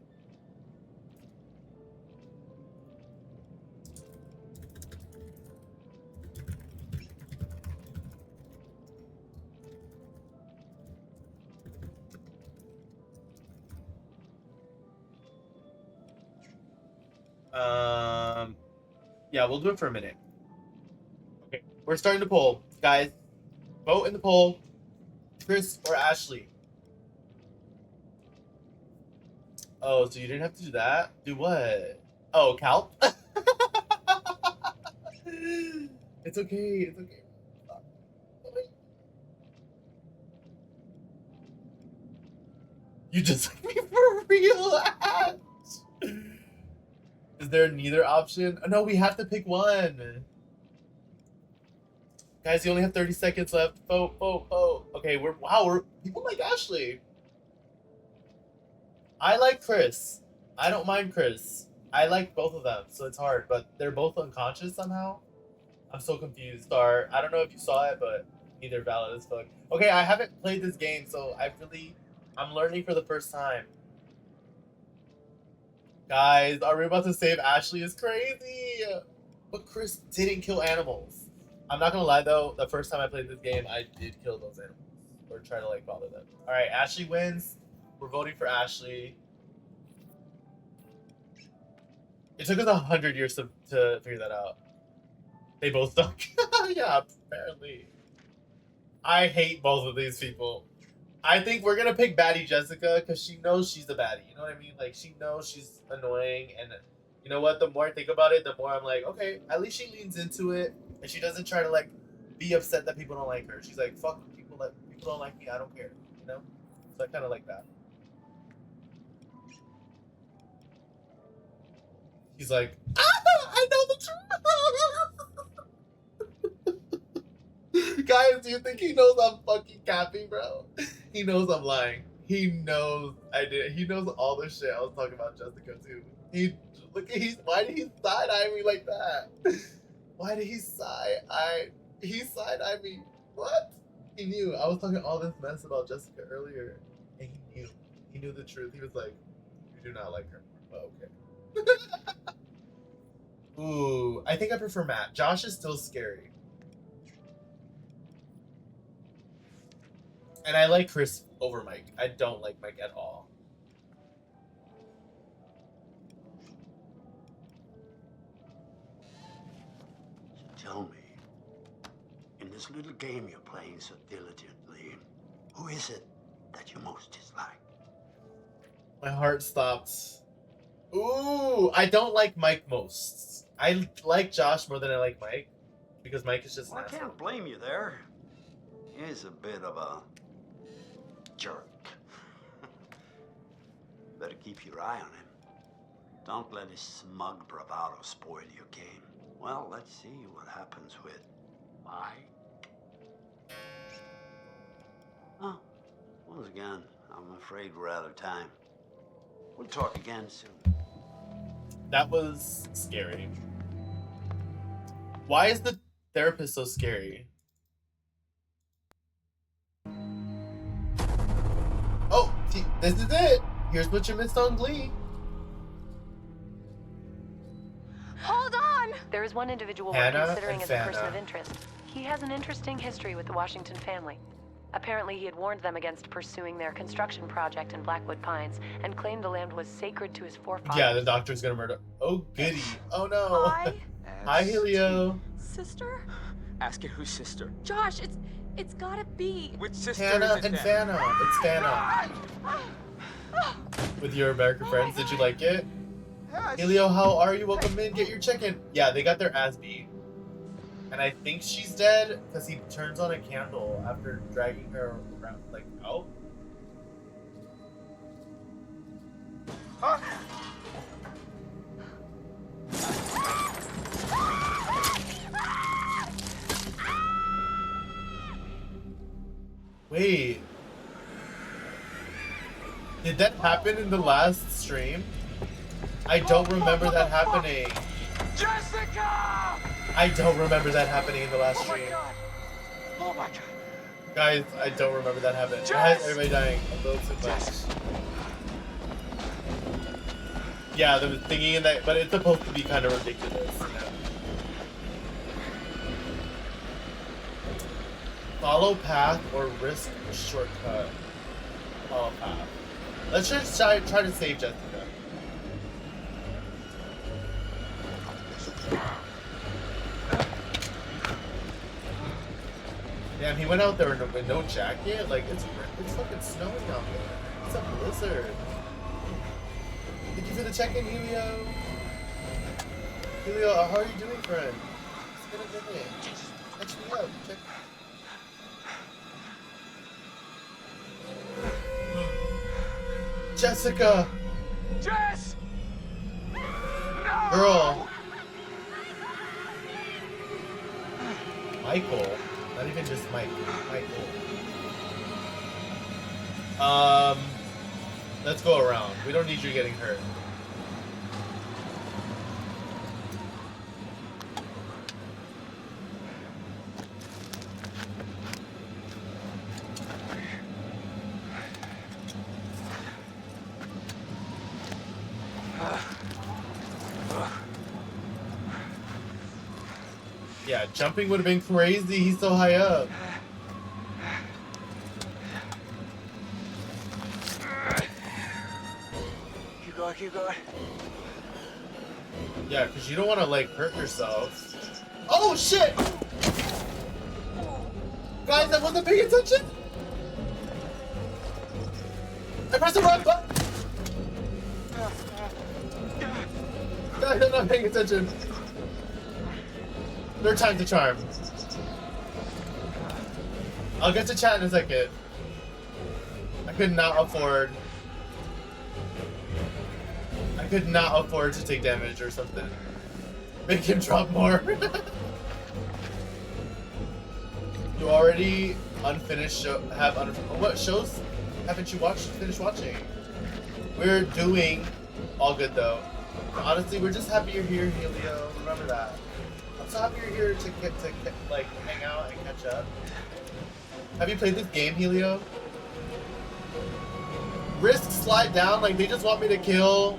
Yeah, we'll do it for a minute. Okay, we're starting to poll, guys. Vote in the poll. Chris or Ashley? Oh, so you didn't have to do that? Do what? Oh, Calp? It's okay. It's okay. You just like me for real, Ash? Is there neither option? Oh, no, we have to pick one. Guys, you only have 30 seconds left. Vote, vote, vote. Okay, we're people like Ashley. I like Chris. I don't mind Chris. I like both of them, so it's hard, but they're both unconscious somehow. I'm so confused. Star, I don't know if you saw it, but neither valid as fuck. Okay, I haven't played this game, so I'm learning for the first time. Guys, are we about to save Ashley? Is crazy. But Chris didn't kill animals. I'm not gonna lie though, the first time I played this game, I did kill those animals. Or try to like bother them. Alright, Ashley wins. We're voting for Ashley. It took us 100 years to figure that out. They both suck. Yeah, apparently. I hate both of these people. I think we're gonna pick baddie Jessica because she knows she's the baddie. You know what I mean? Like, she knows she's annoying, and you know what? The more I think about it, the more I'm like, okay, at least she leans into it, and she doesn't try to like be upset that people don't like her. She's like, fuck people don't like me. I don't care. You know? So I kind of like that. He's like, I know the truth. Guys, do you think he knows I'm fucking capping, bro? He knows I'm lying. He knows I did. He knows all the shit I was talking about Jessica too. Why did he side-eye me like that? Why did he side-eye me? What? He knew. I was talking all this mess about Jessica earlier, and he knew. He knew the truth. He was like, you do not like her. Oh, okay. Ooh, I think I prefer Matt. Josh is still scary. And I like Chris over Mike. I don't like Mike at all. Tell me, in this little game you're playing so diligently, who is it that you most dislike? My heart stops. Ooh, I don't like Mike most. I like Josh more than I like Mike, because Mike is just Well, I can't blame you there. He's a bit of a jerk. Better keep your eye on him. Don't let his smug bravado spoil your game. Well, let's see what happens with Mike. Oh, once again, I'm afraid we're out of time. We'll talk again soon. That was scary. Why is the therapist so scary? Oh, see, this is it. Here's what you missed on Glee. Hold on! There is one individual Hannah we're considering and as a person Fana. of interest. He has an interesting history with the Washington family. Apparently, he had warned them against pursuing their construction project in Blackwood Pines and claimed the land was sacred to his forefathers. Yeah, the doctor's gonna murder. Oh, goody. Oh, no. Hi. Hi, Helio. Sister? Ask it whose sister. Josh, it's gotta be. Which sister Hannah is it and then? Fana. It's Fana. With your American friends, did you like it? Helio, how are you? Welcome in. Get your check-in. Yeah, they got their ass beat. And I think she's dead because he turns on a candle after dragging her around, like, out. Wait. Did that happen in the last stream? I don't remember that happening. Jessica! I don't remember that happening in the last Oh my stream. god! Oh my god! Guys, I don't remember that happening. Why is everybody dying? A little too much. Yeah, there was thinking in that, but it's supposed to be kind of ridiculous. You know? Follow path or risk a shortcut. Follow path. Let's just try to save Jessica. Damn, he went out there with no jacket. Like it's fucking snowing out there. It's a blizzard. Thank you for the check-in, Helio. Helio, how are you doing, friend? It's been a minute. Catch me up. Check. Jessica! Jess! No! Girl! Michael? Not even just Mike. Michael. Let's go around. We don't need you getting hurt. Yeah, jumping would have been crazy. He's so high up. Keep going. Yeah, because you don't want to, like, hurt yourself. Oh, shit! Guys, I wasn't paying attention! I pressed the wrong button! Guys, I'm not paying attention. Third time's the charm. I'll get to chat in a second. I could not afford to take damage or something. Make him drop more. You already unfinished what shows haven't you finished watching? We're doing all good though. Honestly, we're just happy you're here, Helio. Remember that. I'm so happy you're here to get like hang out and catch up. Have you played this game, Helio? Risk slide down, like they just want me to kill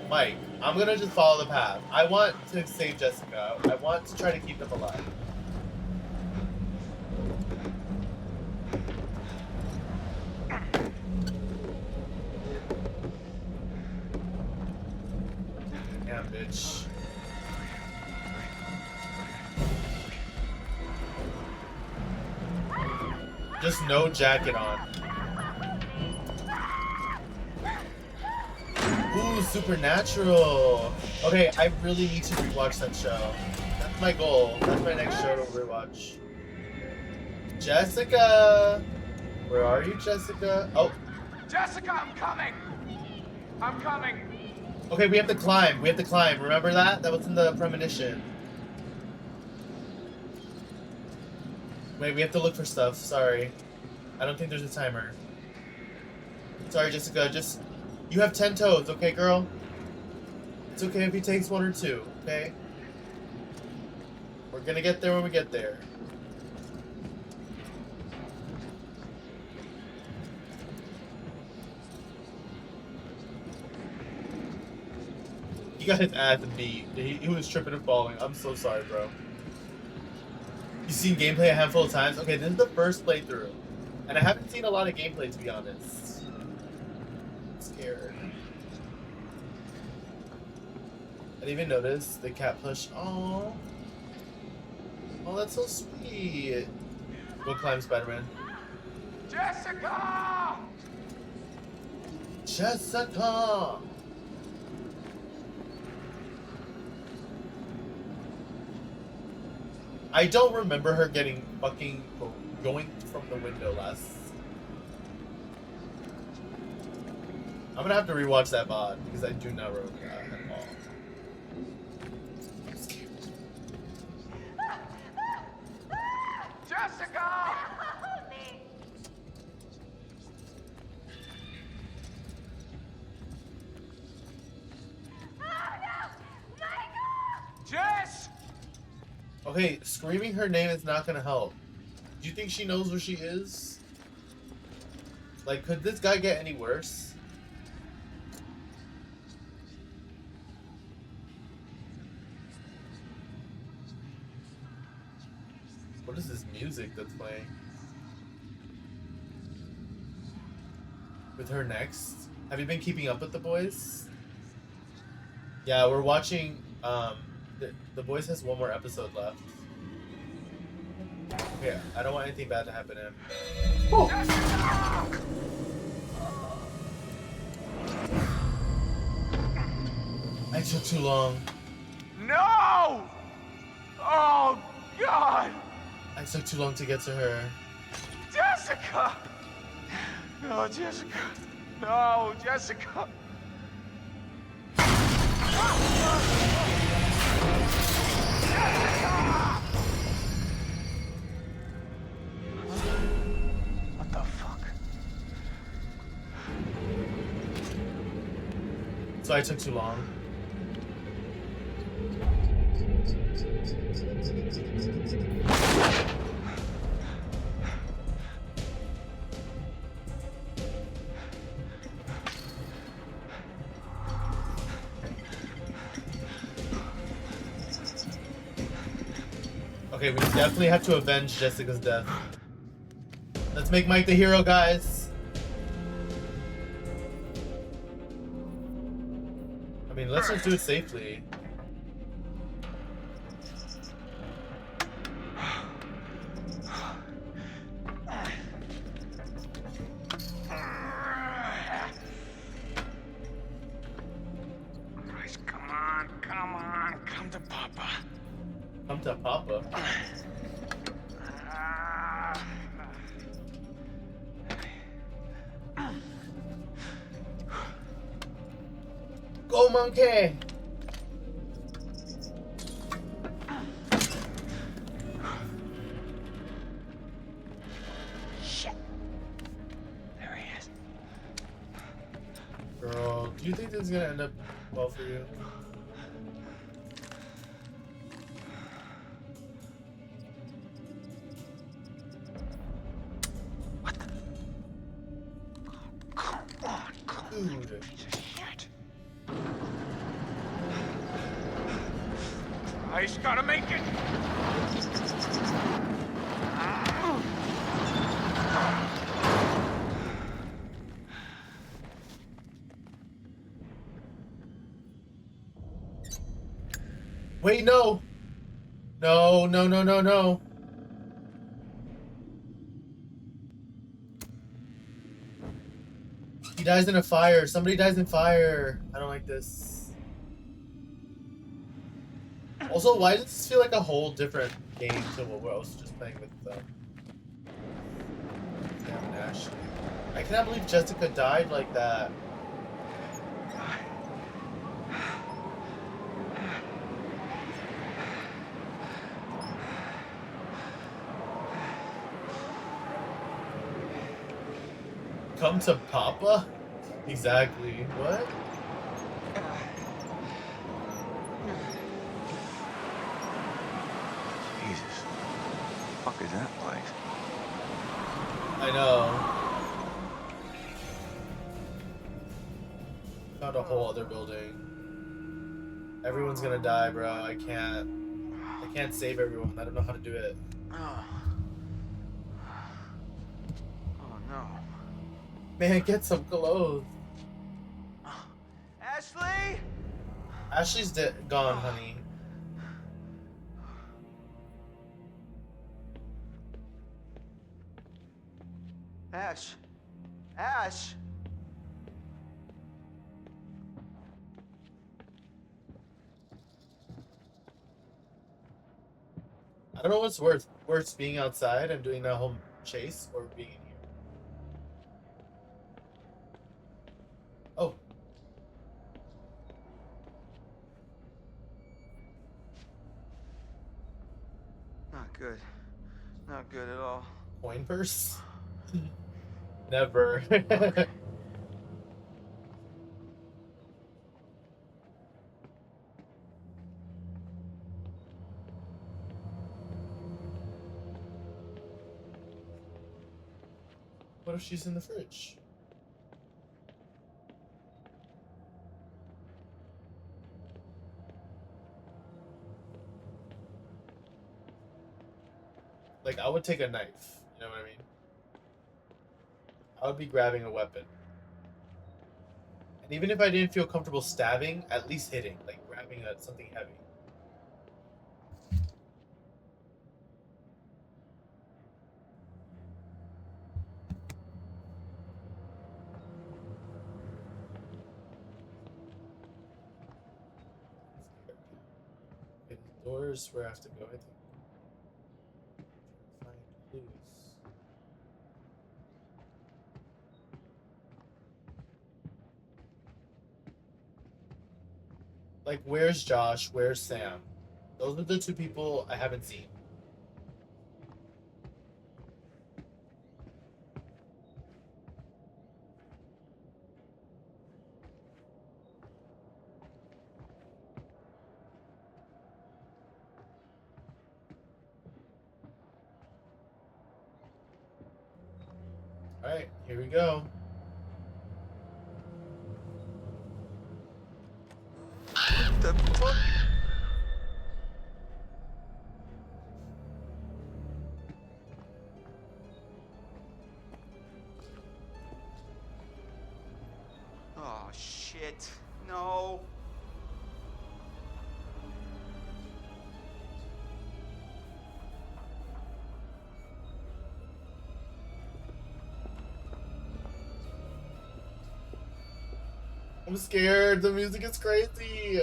Mike. I'm gonna just follow the path. I want to save Jessica. I want to try to keep them alive. Damn, bitch. Just no jacket on. Ooh, Supernatural. Okay, I really need to rewatch that show. That's my goal. That's my next show to rewatch. Jessica! Where are you, Jessica? Oh. Jessica, I'm coming! I'm coming! Okay, we have to climb. We have to climb. Remember that? That was in the premonition. Wait, we have to look for stuff. Sorry. I don't think there's a timer. Sorry, Jessica. Just... You have 10 toes, okay, girl? It's okay if he takes 1 or 2, okay? We're gonna get there when we get there. He got his ass beat. He was tripping and falling. I'm so sorry, bro. You've seen gameplay a handful of times? Okay, this is the first playthrough. And I haven't seen a lot of gameplay, to be honest. Scared. I didn't even notice the cat plush. Oh, that's so sweet. Go climb, Spider-Man. Jessica! Jessica! I don't remember her getting fucking going from the window last. I'm gonna have to rewatch that VOD because I do not remember that at all. I'm scared. Jessica! Help me! Oh no! Michael! Jess! Okay, screaming her name is not gonna help. Do you think she knows where she is? Like, could this guy get any worse? What is this music that's playing? With her next? Have you been keeping up with The Boys? Yeah, we're watching, The Boys has 1 more episode left. Okay, I don't want anything bad to happen to him. I took too long. No! Oh, God! I took too long to get to her. Jessica! No, Jessica. No, Jessica. What the fuck? So I took too long. Okay, we definitely have to avenge Jessica's death. Let's make Mike the hero, guys. I mean, let's just do it safely. Christ, come on, come to Papa. Come to Papa. Go, monkey! Shit. There he is. Girl, do you think this is gonna end up well for you? Dude. Christ, gotta make it. Wait, no! No, no, no, no, no. He dies in a fire. Somebody dies in fire. I don't like this. Also, why does this feel like a whole different game to what we're also just playing with Sam and Ashley? I cannot believe Jessica died like that. Come to Papa? Exactly. What? Jesus. What the fuck is that place? I know. Found a whole other building. Everyone's gonna die, bro. I can't save everyone. I don't know how to do it. Oh no. Man, get some clothes. Ashley? Ashley's gone, honey. Ash. Ash. I don't know what's worse, being outside and doing that whole chase, or being in here. Oh. Not good. Not good at all. Coin purse? Never. What if she's in the fridge? Like, I would take a knife. You know what I mean? I would be grabbing a weapon. And even if I didn't feel comfortable stabbing, at least hitting. Like, grabbing something heavy. Doors where I have to go, I think. Find clues. Like, where's Josh? Where's Sam? Those are the two people I haven't seen. Alright, here we go. What the fuck? Oh, shit. No. I'm scared. The music is crazy.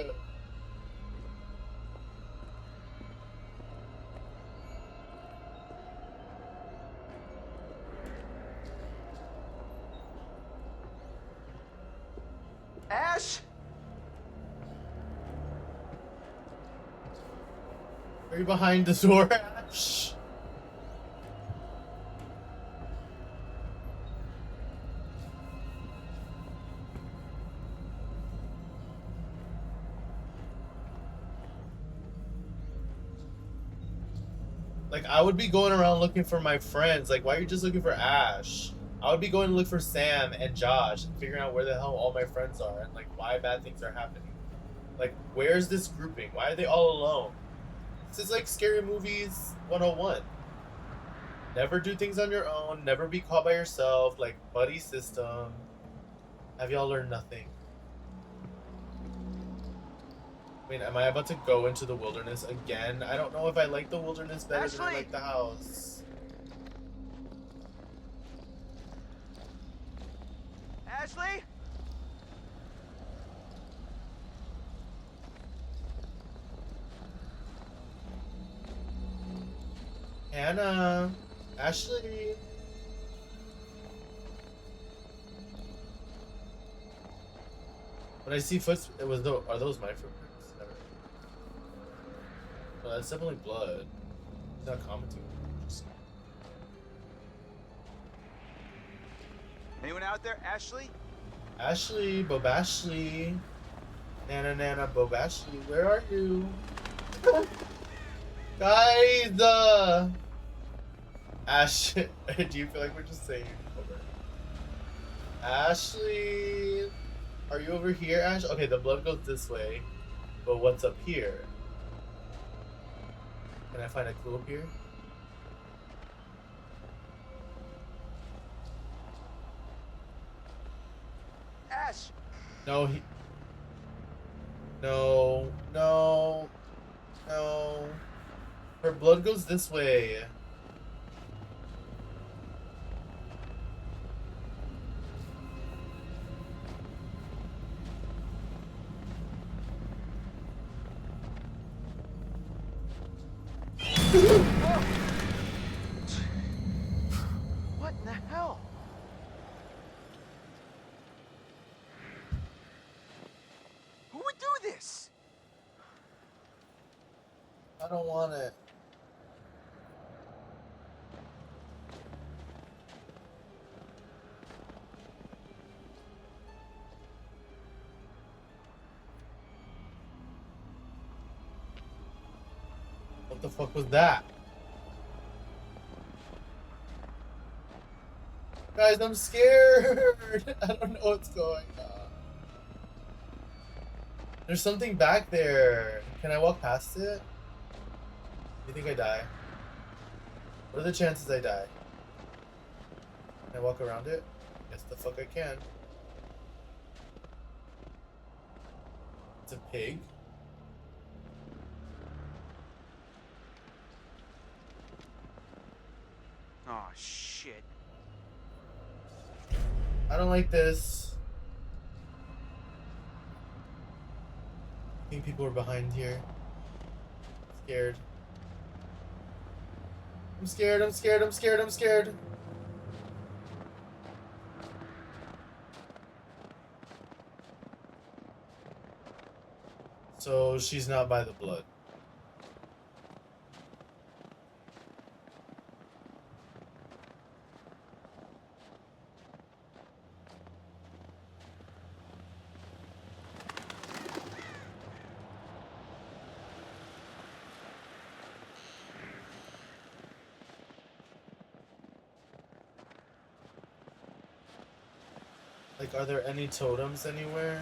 Ash? Are you behind the door, Ash? Like, I would be going around looking for my friends. Like, why are you just looking for Ash? I would be going to look for Sam and Josh and figuring out where the hell all my friends are and, like, why bad things are happening. Like, where's this grouping? Why are they all alone? This is like Scary Movies 101. Never do things on your own. Never be caught by yourself. Like, buddy system. Have y'all learned nothing? I mean, am I about to go into the wilderness again? I don't know if I like the wilderness better than I like the house. Ashley? Hannah. Ashley. When I see footsteps, are those my footprints? Never. No, that's definitely blood. He's not commenting. Anyone out there? Ashley? Ashley, Bobashley. Nana, Bobashley, where are you? Guys, Ash, do you feel like we're just saying over? Ashley, are you over here, Ash? Okay, the blood goes this way, but what's up here? Can I find a clue up here? Ash! No, No. Her blood goes this way. What in the hell? Who would do this? I don't want it. What the fuck was that? Guys, I'm scared. I don't know what's going on. There's something back there. Can I walk past it? You think I die? What are the chances I die? Can I walk around it? Yes, the fuck I can. It's a pig. Oh, shit. I don't like this. I think people are behind here. Scared. I'm scared, I'm scared, I'm scared, I'm scared. So she's not by the blood. Like, are there any totems anywhere?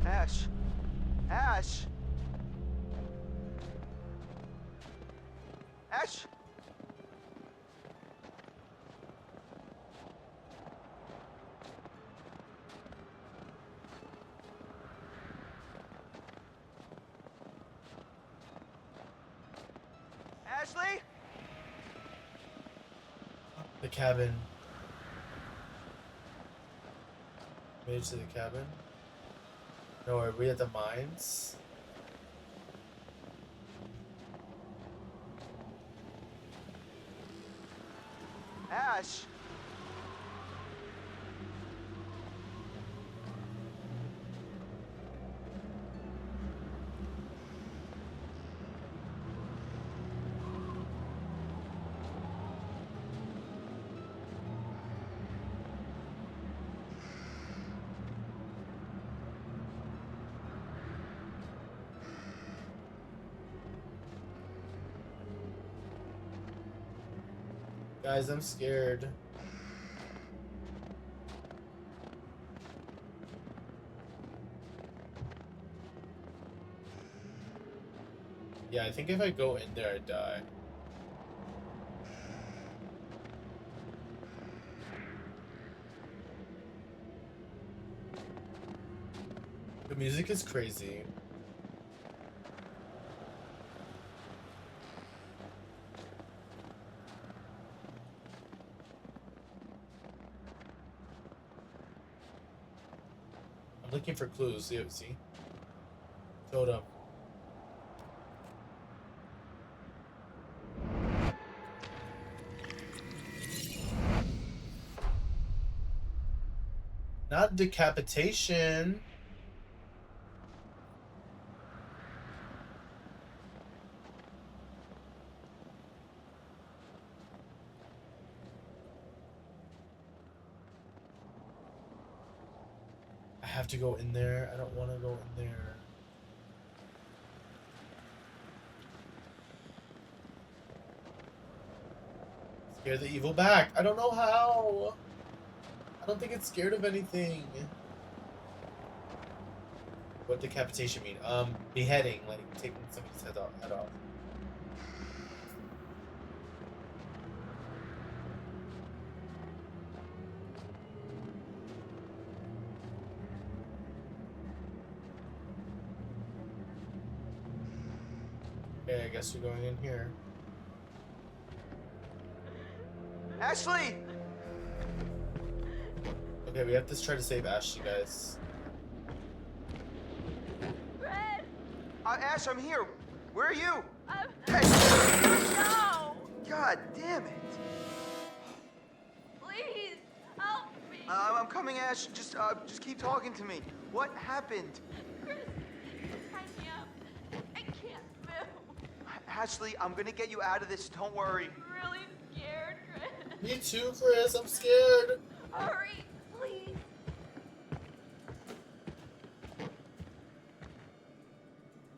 Ash. Ash. Ash. Ashley? The cabin. Made it to the cabin? No, are we at the mines? Ash. Guys, I'm scared. Yeah, I think if I go in there, I die. The music is crazy. I'm looking for clues. See? Totem. Not decapitation. I have to go in there. I don't want to go in there. Scare the evil back. I don't know how. I don't think it's scared of anything. What decapitation mean? Beheading, like taking somebody's head off. Okay, I guess we're going in here. Ashley! Okay, we have to try to save Ashley, guys. Red! Ash, I'm here. Where are you? No! God damn it. Please, help me! I'm coming, Ash. Just keep talking to me. What happened? Chris, tie me up. I can't move. Ashley, I'm gonna get you out of this. Don't worry. I'm really scared, Chris. Me too, Chris. I'm scared. Hurry, please.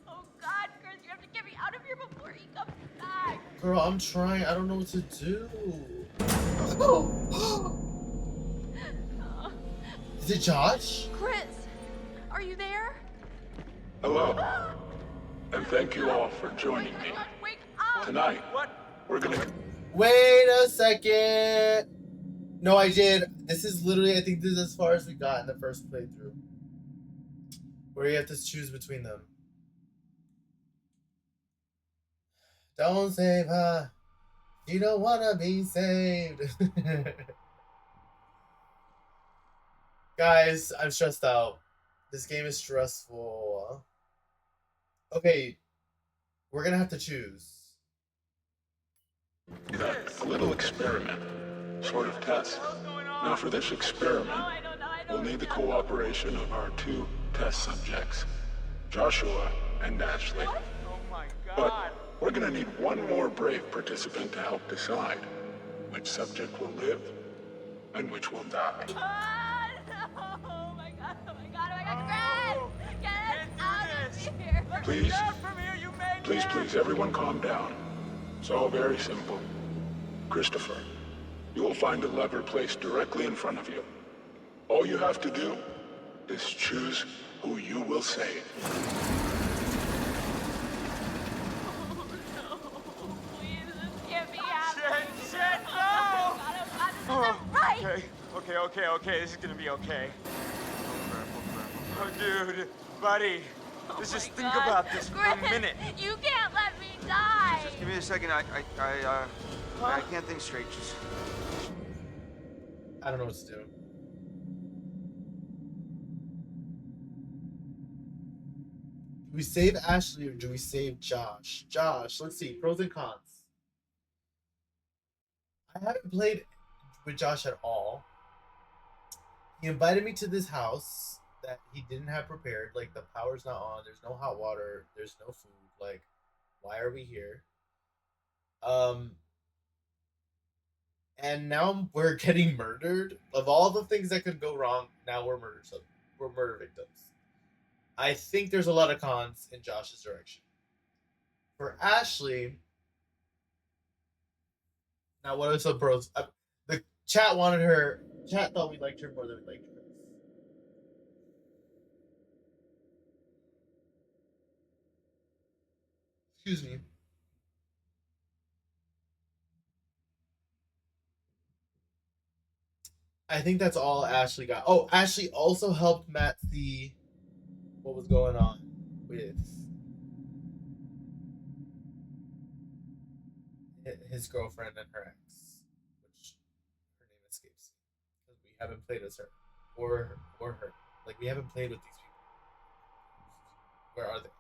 Oh God, Chris, you have to get me out of here before he comes back. Girl, I'm trying. I don't know what to do. Is it Josh? Chris, are you there? Hello. And thank you all for joining me. Wake up! Tonight, we're gonna... Wait a second. No, I did. This is literally, I think this is as far as we got in the first playthrough. Where you have to choose between them. Don't save her. You don't wanna be saved. Guys, I'm stressed out. This game is stressful. Okay, we're gonna have to choose. A little experiment, sort of test. Now for this experiment, we'll need the cooperation of our 2 test subjects, Joshua and Ashley. Oh my God. But we're gonna need one more brave participant to help decide which subject will live and which will die. Oh my god, oh my god, oh my god, Chris! Get us out of here! Please, please, everyone calm down. It's all very simple. Christopher, you will find a lever placed directly in front of you. All you have to do is choose who you will save. Can't be happening. Shit, Oh, no! God, this isn't right! Okay, this is gonna be okay. Oh, dude, buddy, just think about this for a Chris, minute. you can't let me die! Just give me a second. I can't think straight. Just. I don't know what to do. Do we save Ashley or do we save Josh? Josh, let's see. Pros and cons. I haven't played with Josh at all. He invited me to this house that he didn't have prepared. Like, the power's not on. There's no hot water. There's no food. Like, why are we here? And now we're getting murdered. Of all the things that could go wrong, now we're murder victims. I think there's a lot of cons in Josh's direction. For Ashley, now what are some pros? The chat wanted her. Chat thought we liked her more than we liked Chris. Excuse me. I think that's all Ashley got. Oh, Ashley also helped Matt see what was going on with his girlfriend and her ex, which her name escapes me because we haven't played as her or her. Like, we haven't played with these people. Where are they?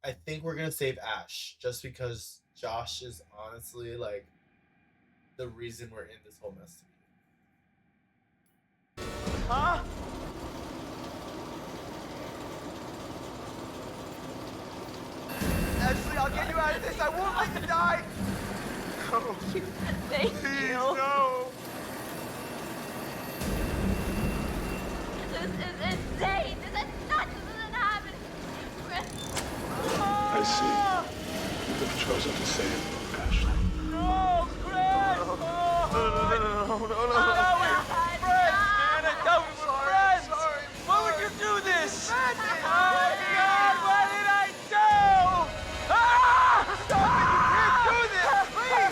I think we're gonna save Ash just because Josh is honestly like the reason we're in this whole mess. Huh? Ashley, I'll get you out of this. I won't let you die. No. Thank Please, you. no. This is insane. This is nuts. This isn't happening. Chris. I see. You have chosen to save Ashley. No, Chris! No. Friends, man. I thought we were friends. Why would you do this? Oh, my God. What did I do? Ah! Stop it. You can't do this. Please.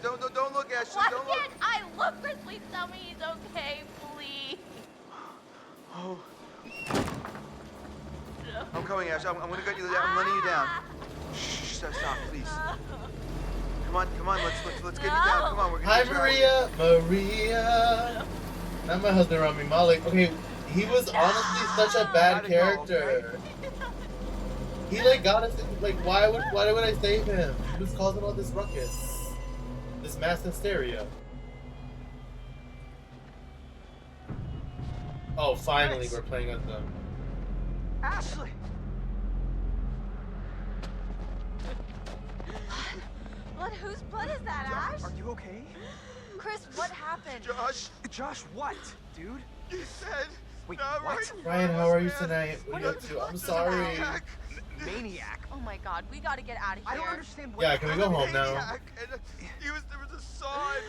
No, don't look, Ashley. Why Don't look. can't I look? Chris, please tell me he's okay, please. Oh. I'm coming, Ash. I'm gonna get you down. I'm letting you down. Shh, stop, please. Come on. Let's get you down. Come on, we're gonna Hi, get you out. Maria. Not my husband, Rami Malek. Okay, he was honestly such a bad character. He like got us. Like, why would I save him? He was causing all this ruckus, this mass hysteria. Oh, finally, we're playing as them. Ashley. Blood? Whose blood is that, Ash? Are you okay? Chris, what happened? Josh, what, dude? You said. Wait, not what? right Ryan, now, how are you man. tonight? What are you up to? I'm sorry. Maniac. Oh my God, we gotta get out of here. I don't understand what. Yeah, can we go home now? Maniac, and there was a sign.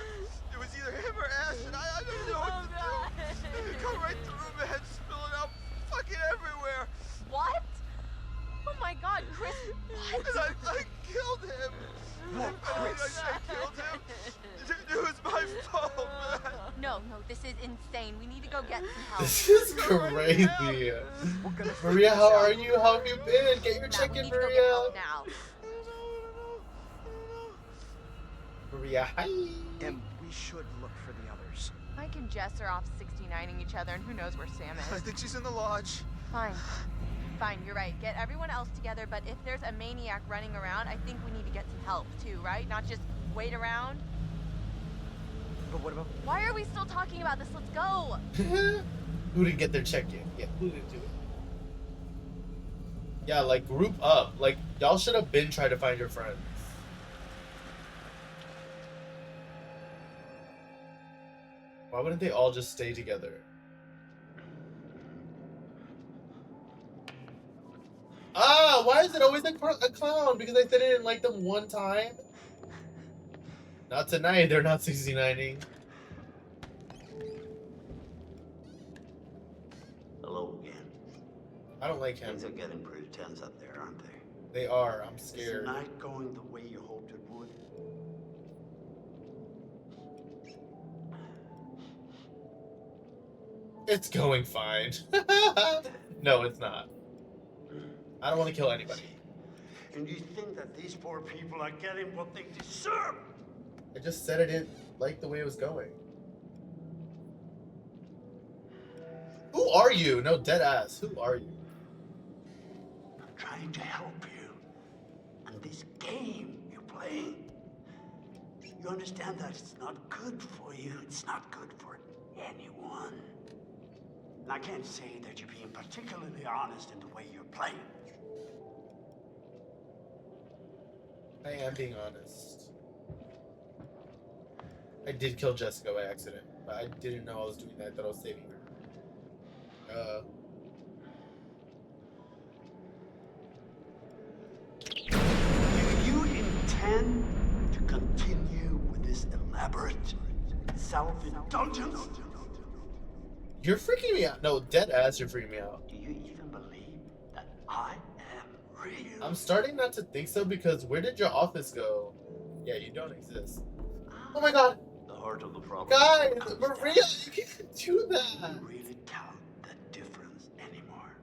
It was either him or Ash, and I didn't know what to do. It come right through, man, spilling out fucking everywhere. What? Oh my God, Chris, what? And I killed him. What, Chris? I killed him. It was my fault, man. No, this is insane. We need to go get some help. This is crazy. Maria, how are you? How have you been? Get your chicken, Maria. Maria, hi. And we should look for the others. Mike and Jess are off 69ing each other, and who knows where Sam I is. think she's in the lodge. Fine. Fine, you're right. Get everyone else together, but if there's a maniac running around, I think we need to get some help, too, right? Not just wait around. But what about... Why are we still talking about this? Let's go! Who didn't get their check-in? Yeah, who didn't do it? Yeah, like, group up. Like, y'all should have been trying to find your friends. Why wouldn't they all just stay together? Ah, why is it always a clown? Because I said I didn't like them one time? Not tonight, they're not 69ing. Hello again. I don't like him. Things are getting pretty tense up there, aren't they? They are, I'm scared. Is the night going the way you hoped it would? It's going fine. No, it's not. I don't want to kill anybody. And you think that these poor people are getting what they deserve? I just said I didn't like the way it was going. Who are you? No, dead ass. Who are you? I'm trying to help you. And this game you're playing, you understand that it's not good for you. It's not good for anyone. And I can't say that you're being particularly honest in the way you're playing. I am being honest. I did kill Jessica by accident, but I didn't know I was doing that. I thought I was saving her. Do you intend to continue with this elaborate self-indulgence? You're freaking me out. No, dead ass, you're freaking me out. Do you even believe that I am real? I'm starting not to think so because where did your office go? Yeah, you don't exist. Oh my god. The heart of the problem. Guys, Maria, you can't do that. You really count the difference anymore.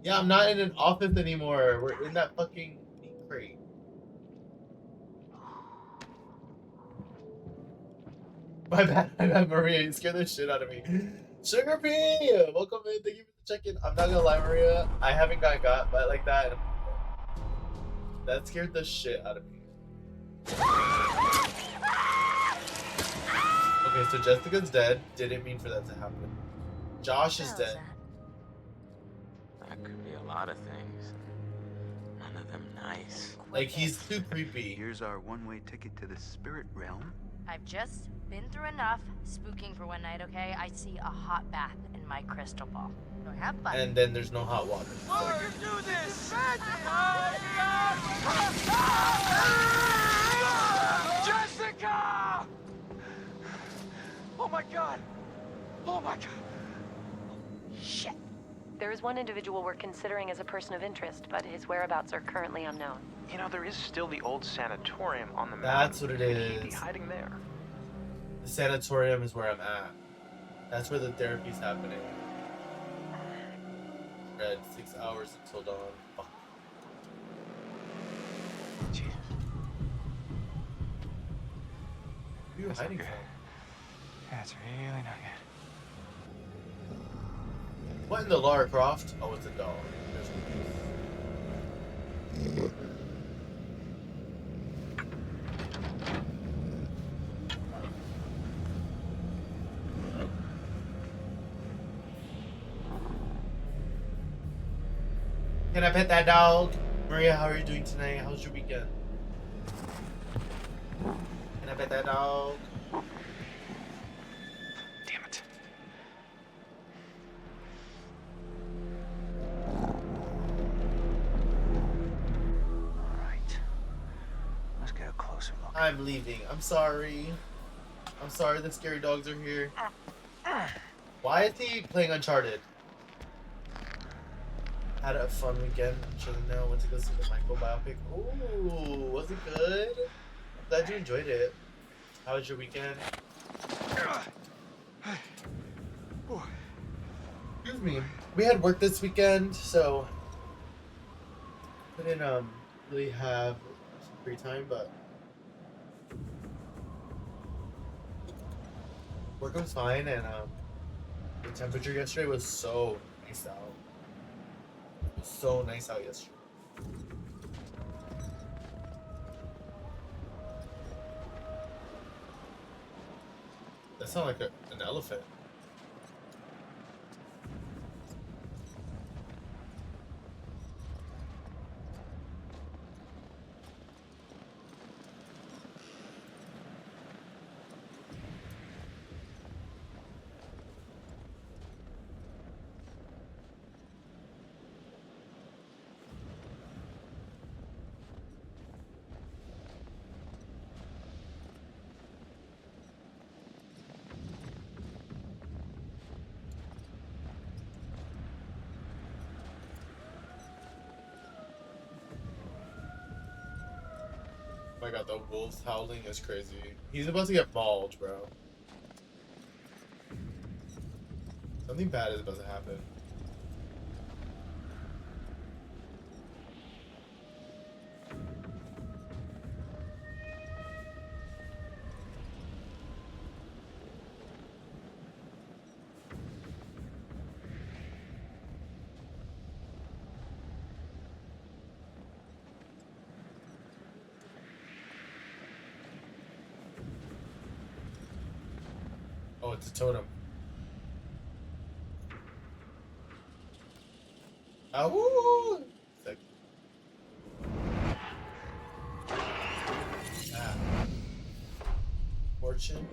Yeah, I'm not in an office anymore. We're in that fucking meat crate. My bad, Maria. You scared the shit out of me. Sugar P! Welcome in. Thank you for the check-in. I'm not gonna lie, Maria. I haven't got by like that. That scared the shit out of me. Okay, so Jessica's dead. Didn't mean for that to happen. Josh is dead. That could be a lot of things. None of them nice. Like, he's too creepy. Here's our one-way ticket to the spirit realm. I've just been through enough spooking for one night, okay? I see a hot bath in my crystal ball. So have fun. And then there's no hot water. Why would you do this? Jessica! Oh my god! Oh my god! Shit. There is one individual we're considering as a person of interest, but his whereabouts are currently unknown. You know, there is still the old sanatorium on the map. That's what it Could he be is. hiding there? The sanatorium is where I'm at. That's where the therapy's happening. Red, 6 hours until dawn. Fuck. Jesus. Who are you hiding from? That's really not good. What in the Lara Croft? Oh, it's a dog. There's Can I pet that dog? Maria, how are you doing tonight? How's your weekend? Can I pet that dog? Damn it. Alright. Let's get a closer look. I'm leaving. I'm sorry. I'm sorry the scary dogs are here. Why is he playing Uncharted? Had a fun weekend. I'm chilling now. Went to go see the Michael biopic. Ooh, was it good? I'm glad you enjoyed it. How was your weekend? me. We had work this weekend, so couldn't really have some free time, but work was fine, and the temperature yesterday was so nice out. It was so nice out yesterday. That sounded like an elephant. Oh my god, the wolf howling is crazy. He's about to get mauled, bro. Something bad is about to happen. Oh, it's a totem. Ow! It's like... Ah. Fortune.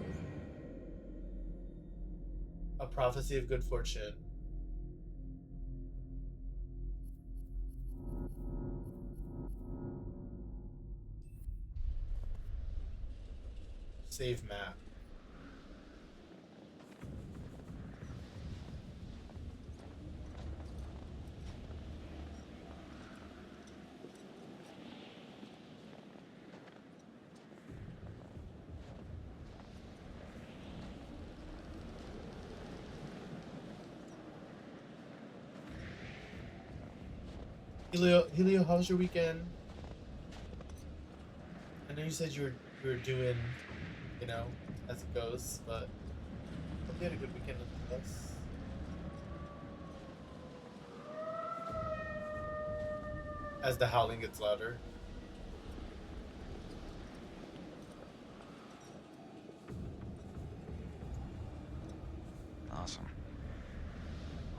A prophecy of good fortune. Save map. Helio, how was your weekend? I know you said you were doing, you know, as it goes, but hope you had a good weekend with us. As the howling gets louder. Awesome.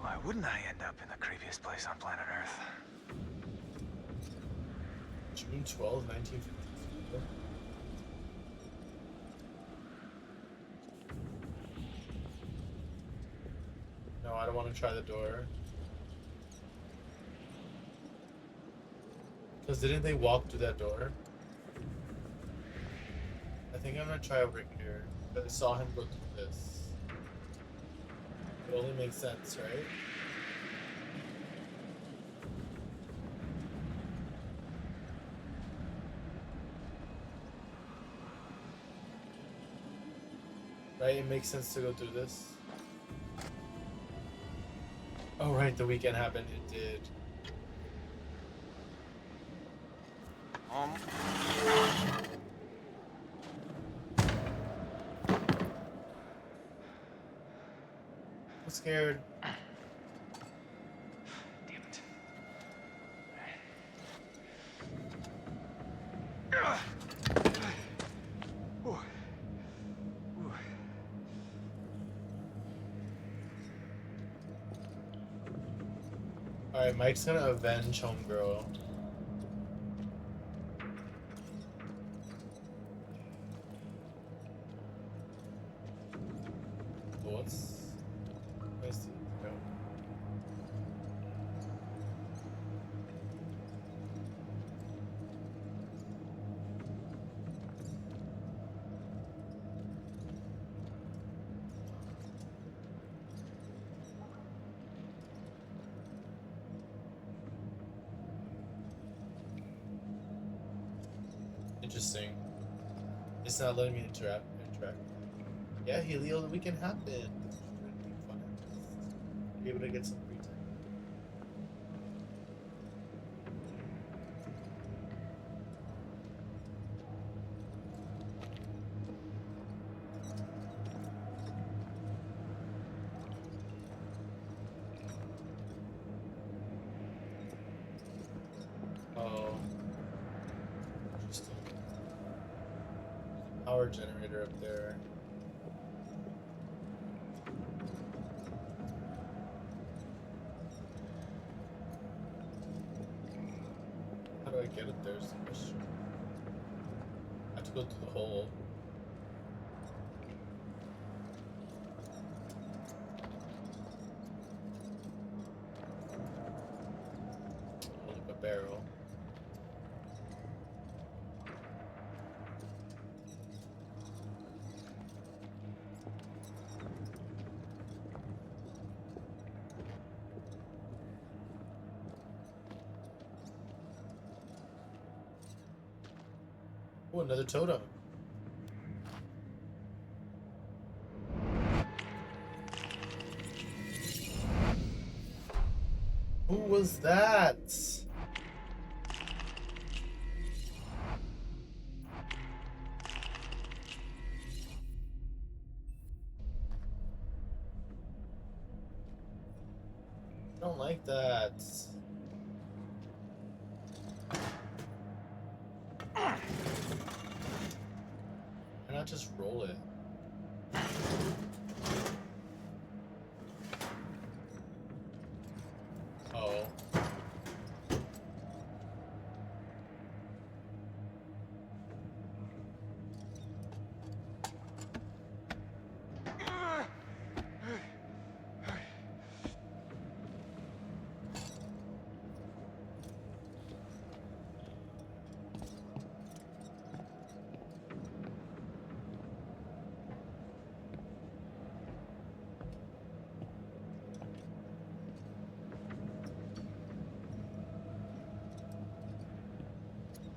Why wouldn't I end up in the creepiest place on planet Earth? June 12, 1952. No, I don't want to try the door. Because didn't they walk through that door? I think I'm gonna try over here. But I saw him go through this. It only makes sense, right? Right, it makes sense to go through this. Oh right, the weekend happened, it did. I'm scared. Damn it. Alright, Mike's gonna avenge Homegirl. What's... Where's the... No. Interesting. It's not letting me interact. Yeah, Helio, the weekend happened. be able to get some free time. Oh. Interesting. Power generator up there. How do I get it there is the question. I have to go through the hole. Hold up a barrel. Oh, another totem. Who was that? I don't like that. Why not just roll it? Oh.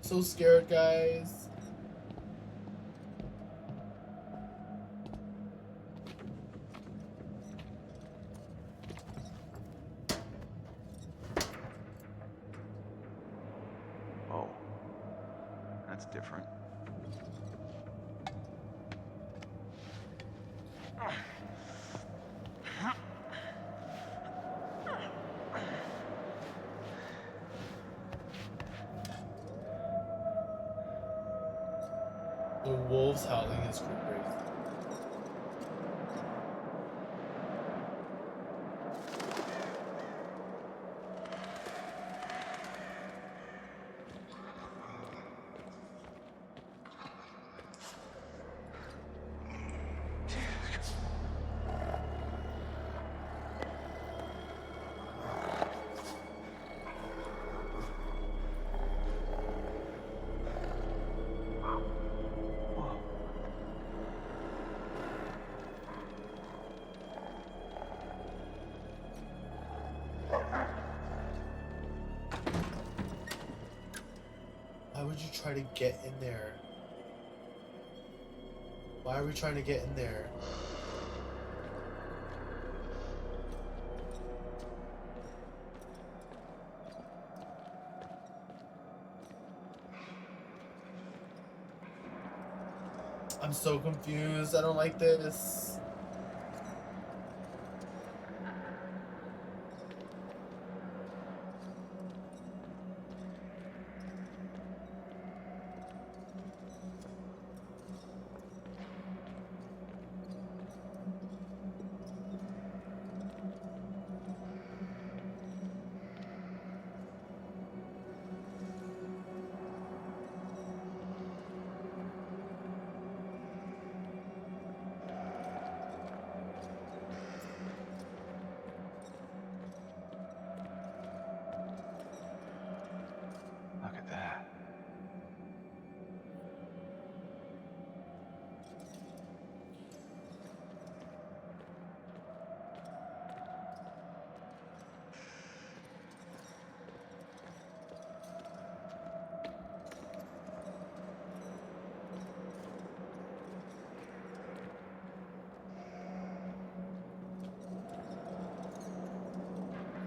So scared, guys. Oh, that's different. The wolves howling is crazy. Why would you try to get in there? Why are we trying to get in there? I'm so confused. I don't like this.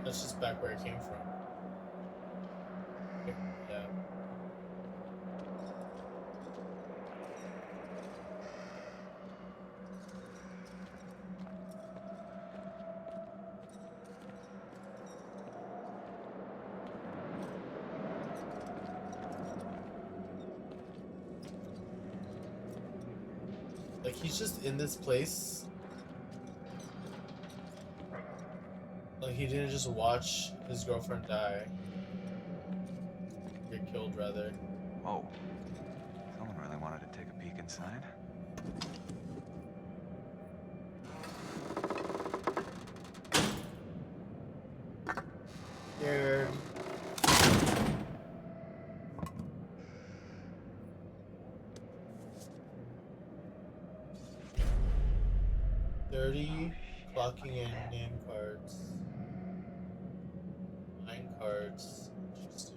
That's just back where it came from. Yeah. Like, he's just in this place. Like, he didn't just watch his girlfriend die. Get killed, rather. Whoa. Someone really wanted to take a peek inside. Scared. Clocking in name cards. 9 cards. Interesting.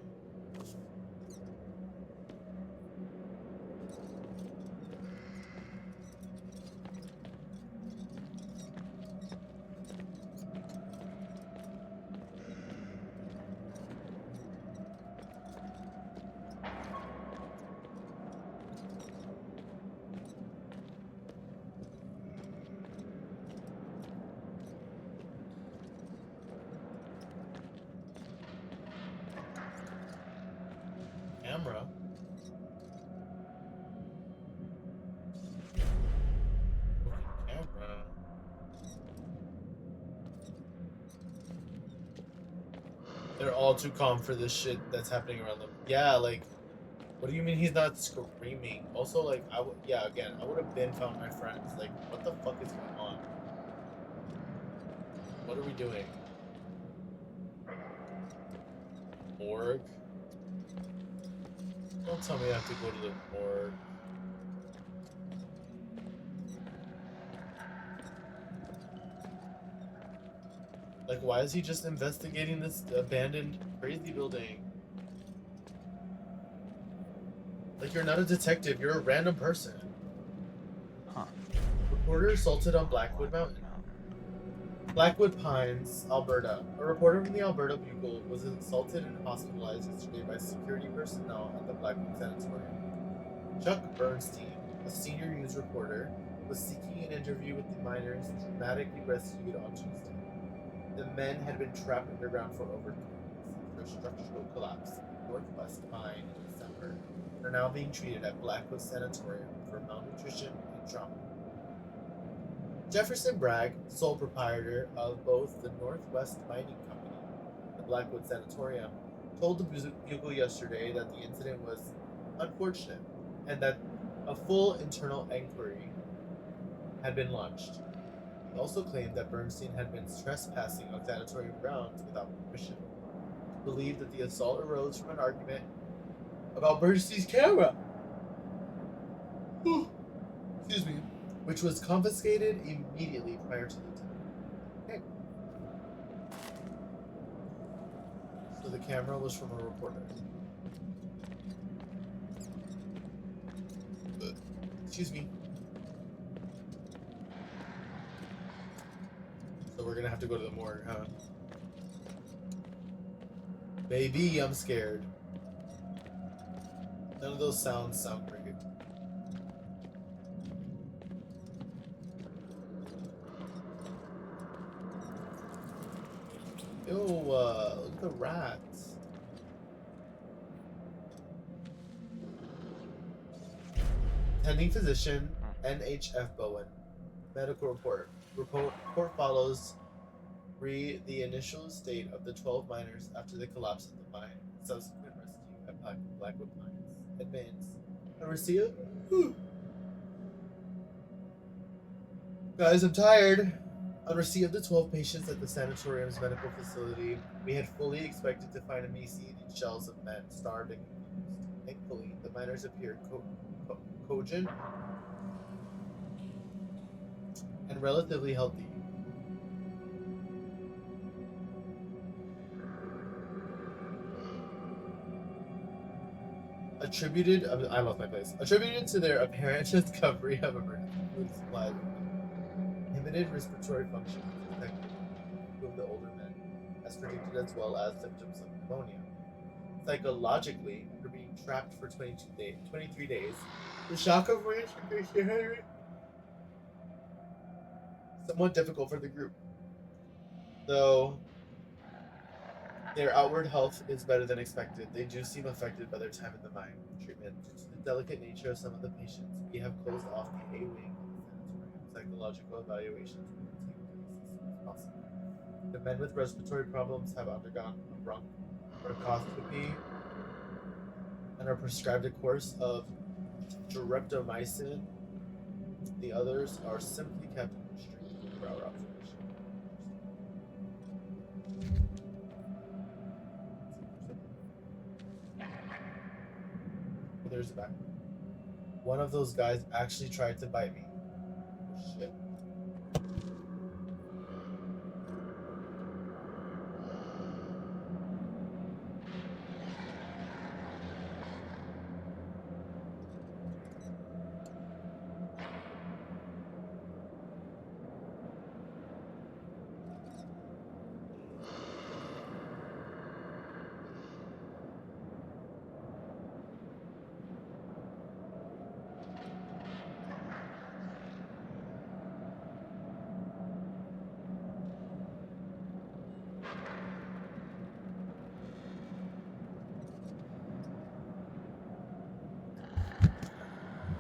Camera. Camera. They're all too calm for this shit that's happening around them. Yeah, like, what do you mean he's not screaming? Also, like, again, I would have been found my friends. Like, what the fuck is going on? What are we doing? Morgue? Don't tell me I have to go to the morgue. Like, why is he just investigating this abandoned crazy building? Like, you're not a detective, you're a random person. Huh. Reporter assaulted on Blackwood Mountain. Blackwood Pines, Alberta. A reporter from the Alberta Bugle was assaulted and hospitalized yesterday by security personnel at the Blackwood Sanatorium. Chuck Bernstein, a senior news reporter, was seeking an interview with the miners dramatically rescued on Tuesday. The men had been trapped underground for over 2 weeks after a structural collapse in Northwest Mine in December and are now being treated at Blackwood Sanatorium for malnutrition and trauma. Jefferson Bragg, sole proprietor of both the Northwest Mining Company and the Blackwood Sanatorium, told the Bugle yesterday that the incident was unfortunate and that a full internal inquiry had been launched. He also claimed that Bernstein had been trespassing on sanatorium grounds without permission. He believed that the assault arose from an argument about Bernstein's camera. Excuse me. Which was confiscated immediately prior to the attack. Okay. So the camera was from a reporter. Excuse me. So we're gonna have to go to the morgue, huh? Baby, I'm scared. None of those sounds sound great. Ew, look at the rats. Attending physician, NHF Bowen. Medical report. Report follows the initial state of the 12 miners after the collapse of the mine, subsequent rescue at Blackwood Pines. Advance. And receive. Guys, I'm tired. On receipt of the 12 patients at the sanatorium's medical facility, we had fully expected to find emaciated shells of men, starved and confused. Thankfully, the miners appeared cogent and relatively healthy. I lost my place. Attributed to their apparent discovery of emergency food supplies, limited respiratory function was detected in 2 of the older men, as predicted, as well as symptoms of pneumonia. Psychologically, after being trapped for 23 days, the shock of reintegration somewhat difficult for the group, though their outward health is better than expected. They do seem affected by their time in the mine treatment. Due to the delicate nature of some of the patients, we have closed off the A wing of the sanatorium. Psychological evaluations will take place as soon as possible. The men with respiratory problems have undergone a bronchoscopy and are prescribed a course of streptomycin. The others are simply kept in restricted for our observation. There's a back. One of those guys actually tried to bite me. Oh, shit.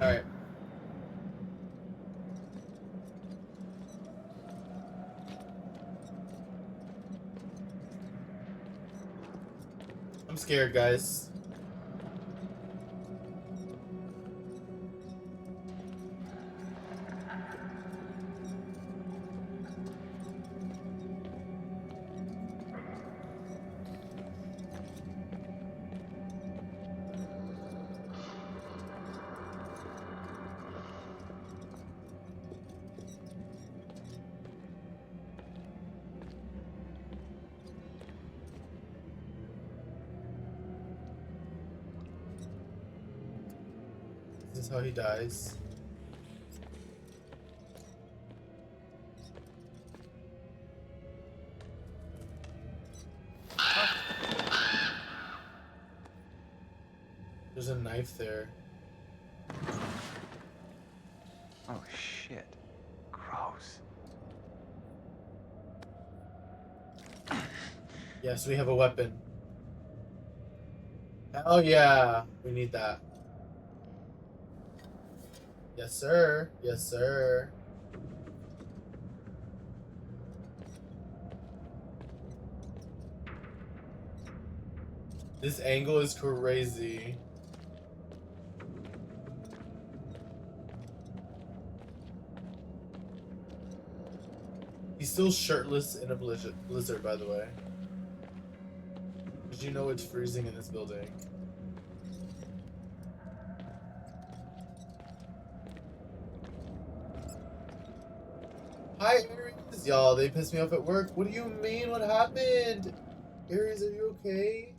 Alright. I'm scared, guys. This is how he dies. There's a knife there. Oh shit. Gross. Yes, we have a weapon. Hell yeah, we need that. Yes, sir. Yes, sir. This angle is crazy. He's still shirtless in a blizzard, by the way. Did you know it's freezing in this building? Hi, Aries. Y'all, they pissed me off at work. What do you mean? What happened? Aries, are you okay?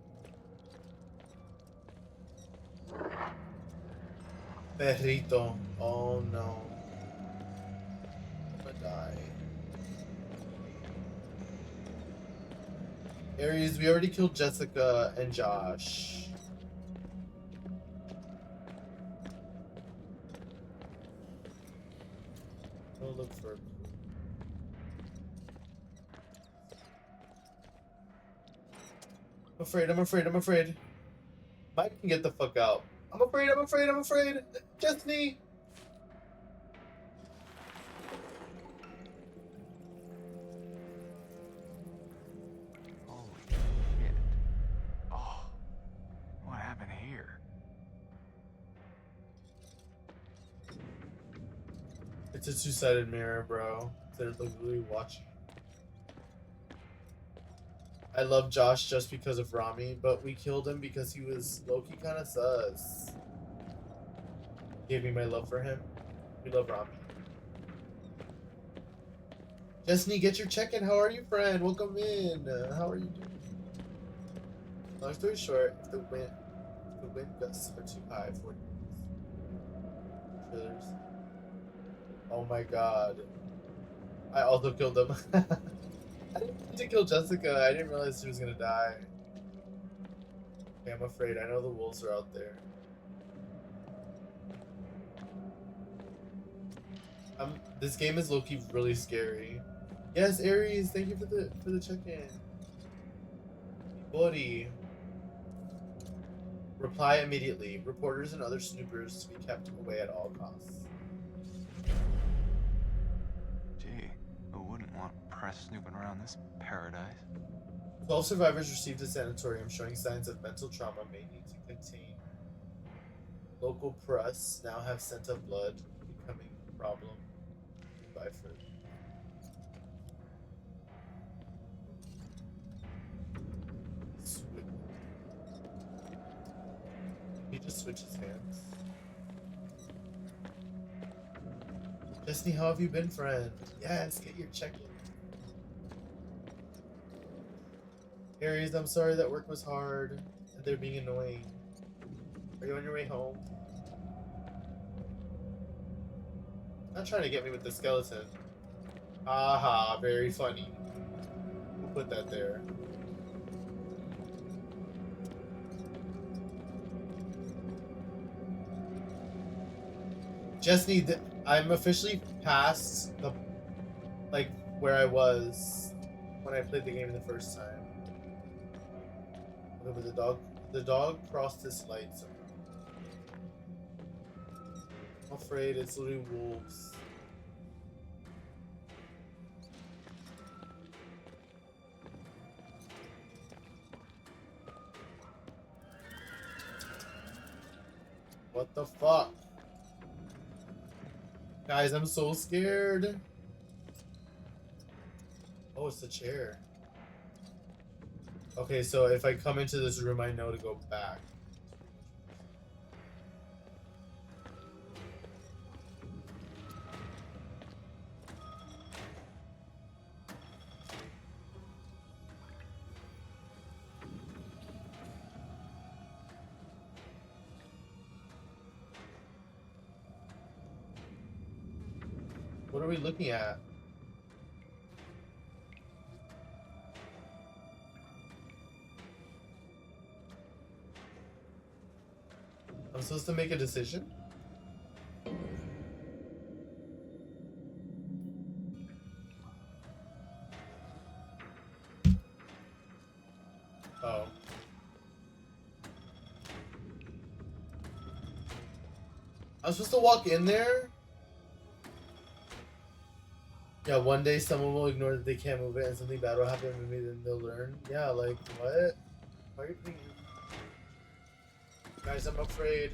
Perrito. Oh no. I'm gonna die. Aries, we already killed Jessica and Josh. Go look for. I'm afraid. Mike can get the fuck out. I'm afraid. Destiny! Holy shit. Oh. What happened here? It's a two-sided mirror, bro. They're literally watching. I love Josh just because of Rami, but we killed him because he was low-key kind of sus. Gave me my love for him. We love Rami. Destiny, get your check-in. How are you, friend? Welcome in. How are you doing? Long story short, if the wind gusts are too high for trailers. Oh my god. I also killed them. I didn't mean to kill Jessica. I didn't realize she was gonna die. Okay, I'm afraid. I know the wolves are out there. This game is low-key really scary. Yes, Aries, thank you for the check-in. Buddy. Reply immediately. Reporters and other snoopers to be kept away at all costs. Gee, who wouldn't want press snooping around this paradise? 12 survivors received a sanatorium showing signs of mental trauma may need to contain. Local press now have sent up blood, becoming a problem. Byford. He just switches hands. Destiny, how have you been, friend? Yes, get your check-in. Aries, I'm sorry that work was hard and they're being annoying. Are you on your way home? Not trying to get me with the skeleton. Aha, very funny. Who put that there? Jessney, I'm officially past the, like, where I was when I played the game the first time. Okay, but the dog crossed this light somehow. I'm afraid it's literally wolves. What the fuck? Guys, I'm so scared. Oh, it's the chair. Okay, so if I come into this room, I know to go back. What are we looking at? I'm supposed to make a decision? Oh. I'm supposed to walk in there? Yeah, one day someone will ignore that they can't move it and something bad will happen and maybe then they'll learn. Yeah, like, what? Why are you putting... Guys, I'm afraid.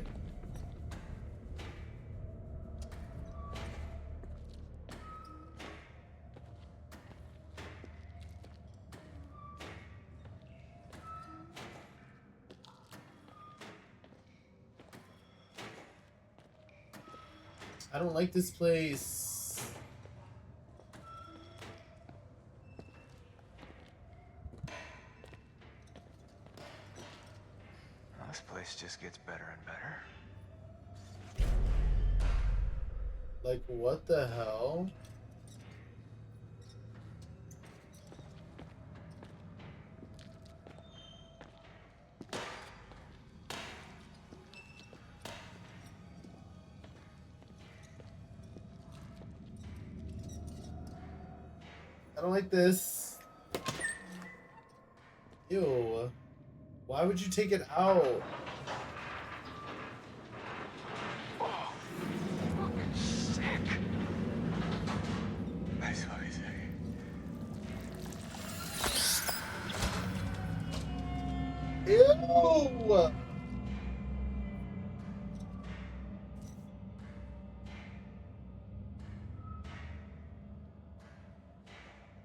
I don't like this place. This place just gets better and better. Like, what the hell? I don't like this. Ew. Why would you take it out? Oh, fucking sick. That's what I say. Ew!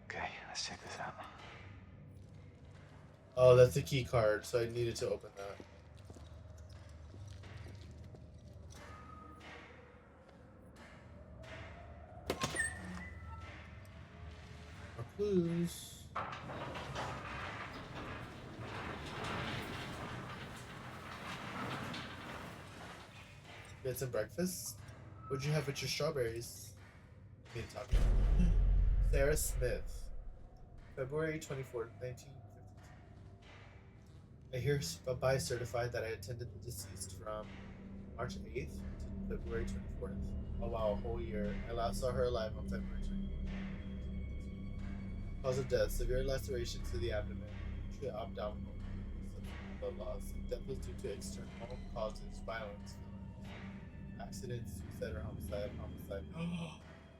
Okay, let's check this out. Oh, that's the key card, so I needed to open that. More clues. You had some breakfast? What'd you have with your strawberries? Need to talk. Sarah Smith. February 24th, 1952. I hereby certified that I attended the deceased from March 8th to February 24th. Oh wow, a whole year. I last saw her alive on February 24th. Cause of death, severe lacerations to the abdomen, abdominal blood loss. Death was due to external causes, violence, accidents, suicide or homicide,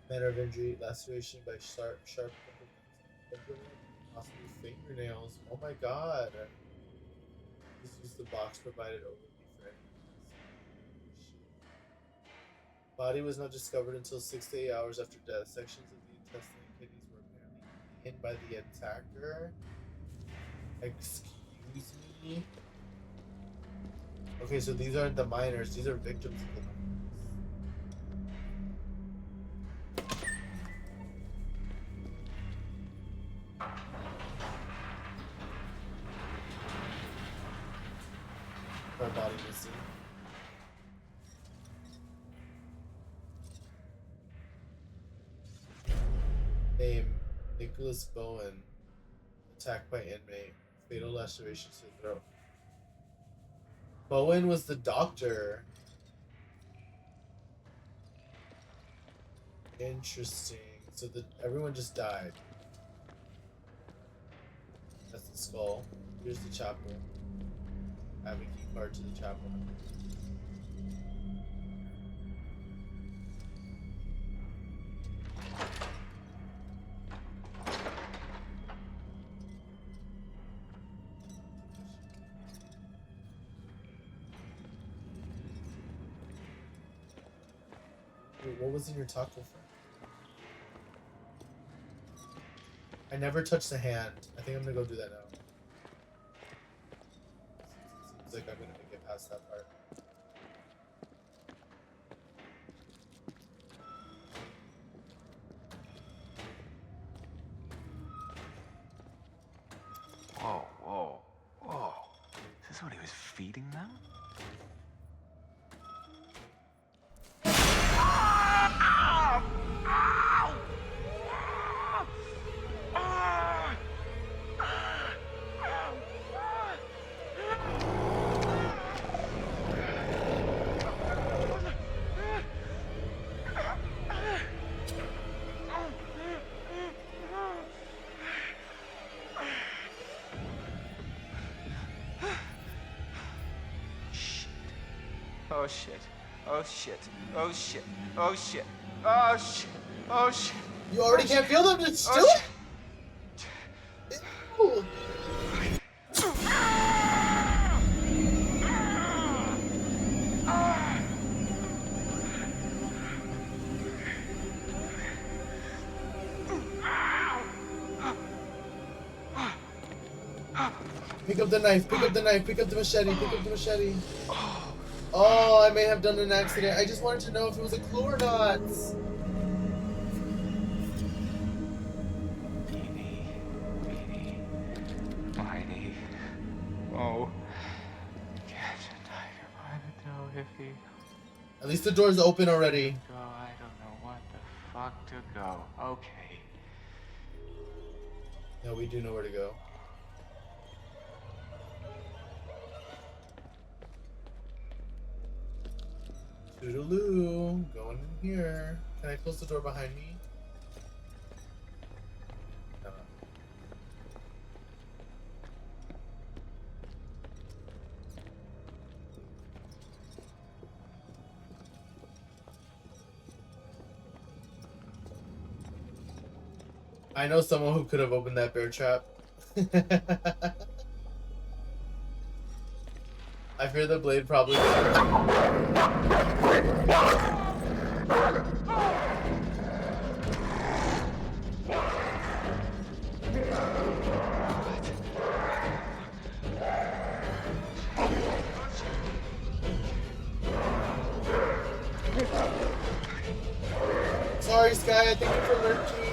manner of injury, laceration by sharp possibly fingernails. Oh my god. Just use the box provided overly for any body was not discovered until 6 to 8 hours after death. Sections of the intestine and kidneys were apparently eaten by the attacker. Excuse me? Okay, so these aren't the minors, these are victims of the minors. Her body missing. Name Nicholas Bowen. Attacked by inmate. Fatal lacerations to the throat. Bowen was the doctor. Interesting. So everyone just died. That's the skull. Here's the chapel. I have a key card to the chapel. Wait, what was in your taco friend? I never touched the hand. I think I'm gonna go do that now. Seems like I'm gonna make it past that part. Whoa, whoa, whoa. Is this what he was feeding them? Oh shit. Oh shit. Oh shit. Oh shit. Oh shit. Oh shit. You already can't feel them, just still? Ew. Pick up the knife, pick up the knife, pick up the machete, pick up the machete. Oh, I may have done an accident. I just wanted to know if it was a clue or not. Mighty. Oh. Catch a tiger by the toe if he At least the door's open already. go. I don't know what the fuck to go. Okay. No, we do know where to go. Toodaloo, going in here. Can I close the door behind me? No. I know someone who could have opened that bear trap. I fear the blade probably. Sorry, Sky. I think you're lurking.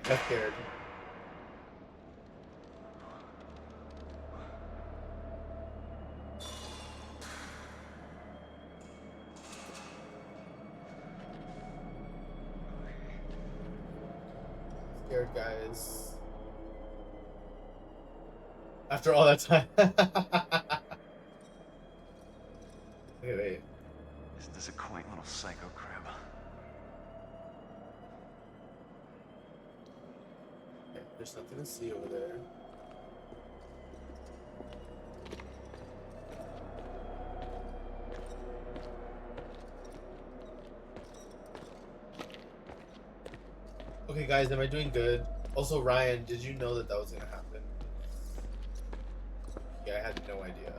Got scared. scared, guys. After all that time. Wait. Isn't this a quaint little psycho crib? Okay, there's nothing to see over there. Okay, guys, am I doing good? Also, Ryan, did you know that was gonna happen? Yeah, I had no idea.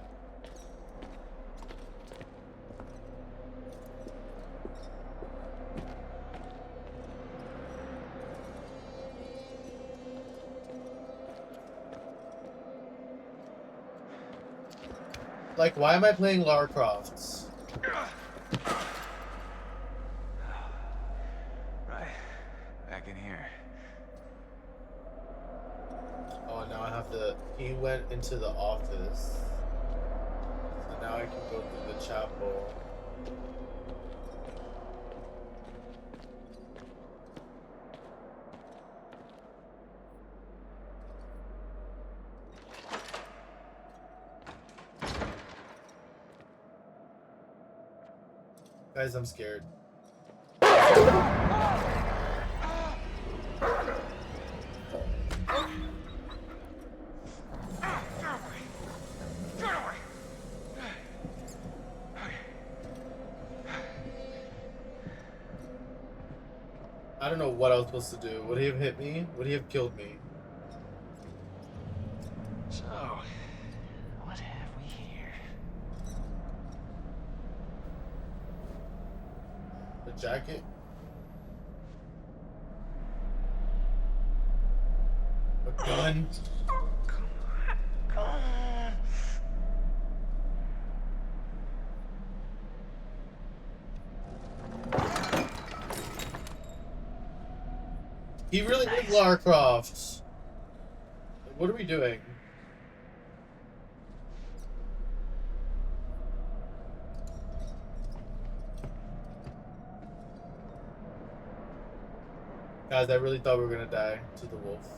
Like, why am I playing Lara Croft? Right. Back in here. Oh, now I have to... He went into the office. So now I can go to the chapel. Guys, I'm scared. I don't know what I was supposed to do. Would he have hit me? Would he have killed me? So, what have we here? The jacket? A gun? Come on. He really is Lara Croft. What are we doing? Guys, I really thought we were gonna die to the wolf.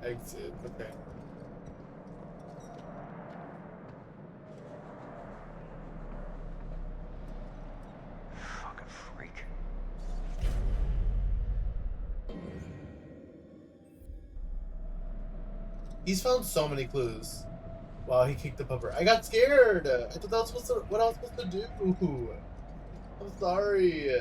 Exit, okay. Fucking freak. He's found so many clues. Wow, he kicked the pupper. I got scared. I thought that was supposed to, what I was supposed to do. I'm sorry.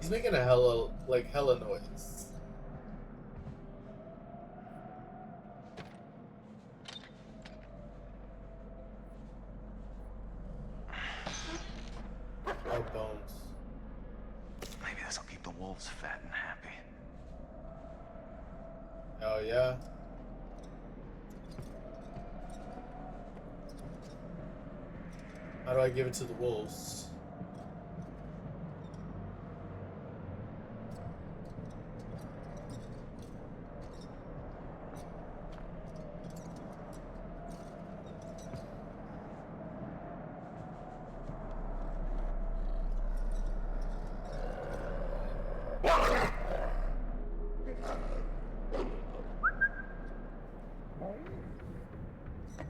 He's making a hella noise. Oh, bones. Maybe this will keep the wolves fat and happy. Oh, yeah. How do I give it to the wolves?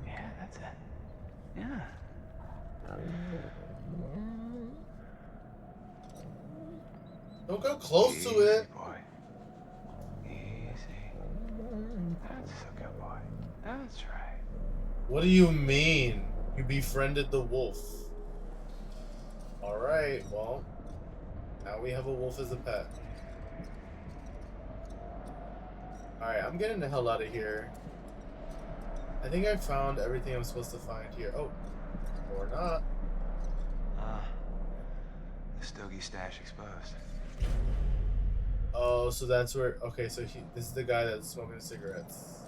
Yeah, that's it. Yeah. Don't go close to it. Boy. Easy. That's a good boy. That's right. What do you mean? You befriended the wolf. Alright, well, now we have a wolf as a pet. Alright, I'm getting the hell out of here. I think I found everything I'm supposed to find here. Oh, or not. The Stogie stash exposed. Oh, so that's where. Okay, so this is the guy that's smoking cigarettes.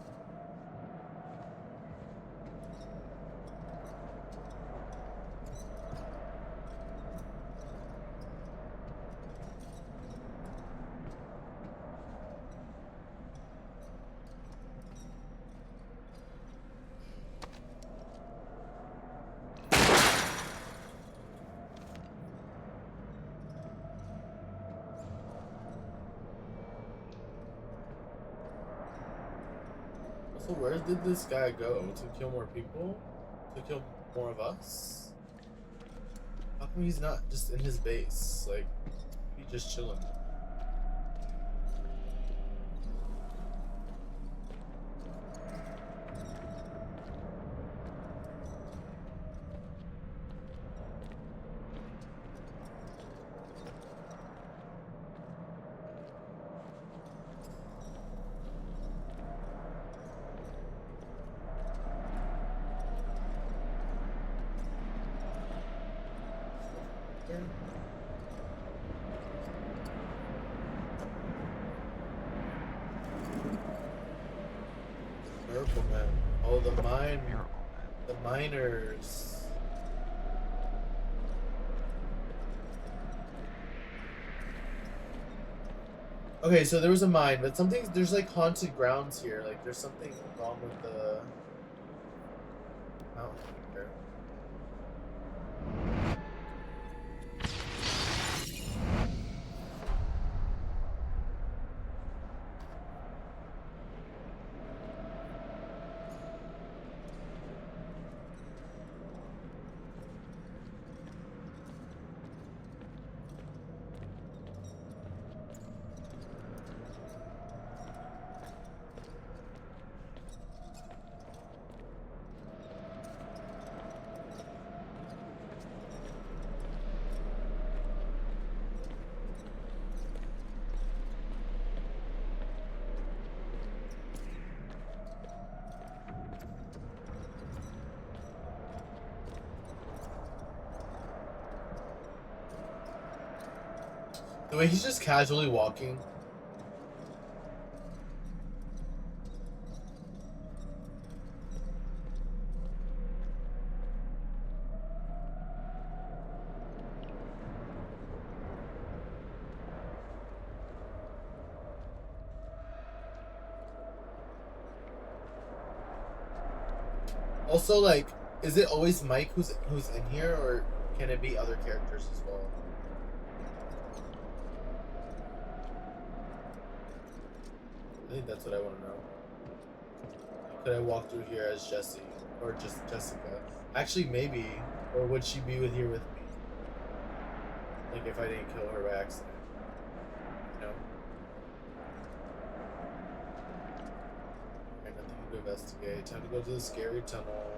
So where did this guy go? To kill more people? To kill more of us? How come he's not just in his base? Like, he's just chilling. Miracle Man. Oh, the miners. Okay, so there was a mine, but there's like haunted grounds here. Like there's something wrong with the mountain here. The way he's just casually walking. Also, like, is it always Mike who's in here, or can it be other characters as well? I think that's what I want to know. Could I walk through here as Jesse? Or just Jessica? Actually, maybe. Or would she be here with me? Like, if I didn't kill her by accident. You know? Alright, nothing to investigate. Time to go to the scary tunnel.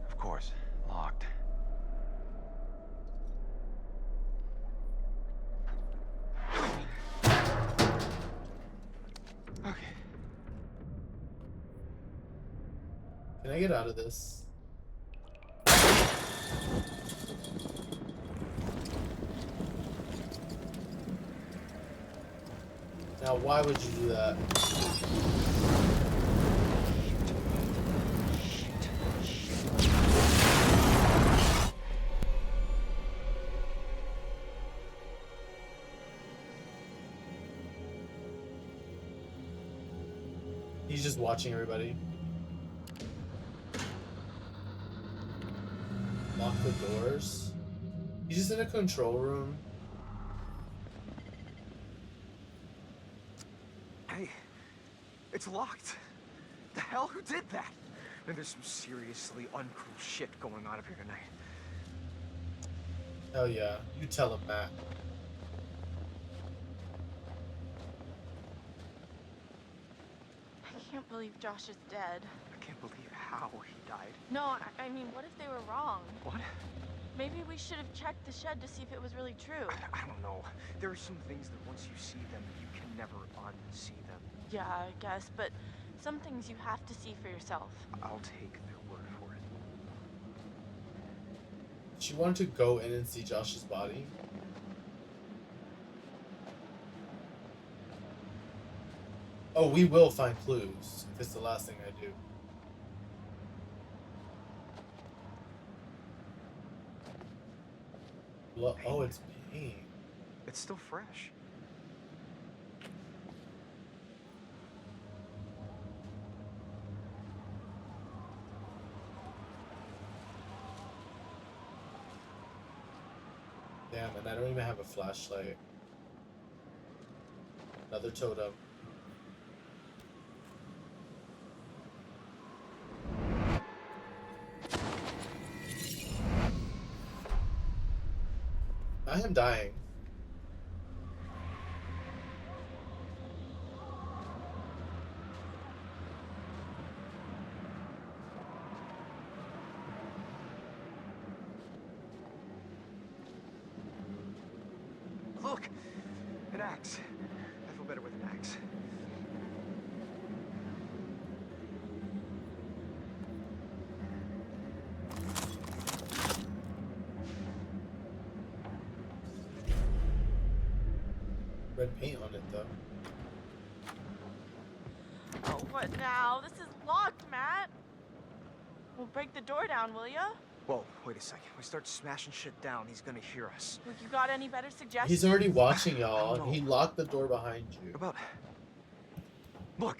Of course, locked. Okay. Can I get out of this? Now, why would you do that? He's just watching everybody. Lock the doors. He's just in a control room. Hey, it's locked. The hell? Who did that? Man, there's some seriously uncool shit going on up here tonight. Hell yeah. You tell him, Matt. I can't believe Josh is dead. I can't believe how he died. No, I mean, what if they were wrong? What? Maybe we should have checked the shed to see if it was really true. I don't know. There are some things that once you see them, you can never unsee them. Yeah, I guess, but some things you have to see for yourself. I'll take their word for it. She wanted to go in and see Josh's body. Oh, we will find clues if it's the last thing I do. Oh, it's paint. It's still fresh. Damn, and I don't even have a flashlight. Another totem. I am dying. Look! An axe. I feel better with an axe. Red paint on it though. Oh, what now? This is locked, Matt. We'll break the door down, will ya? Whoa, wait a second. We start smashing shit down, he's gonna hear us. Look, you got any better suggestions? He's already watching y'all. He locked the door behind you. About... Look!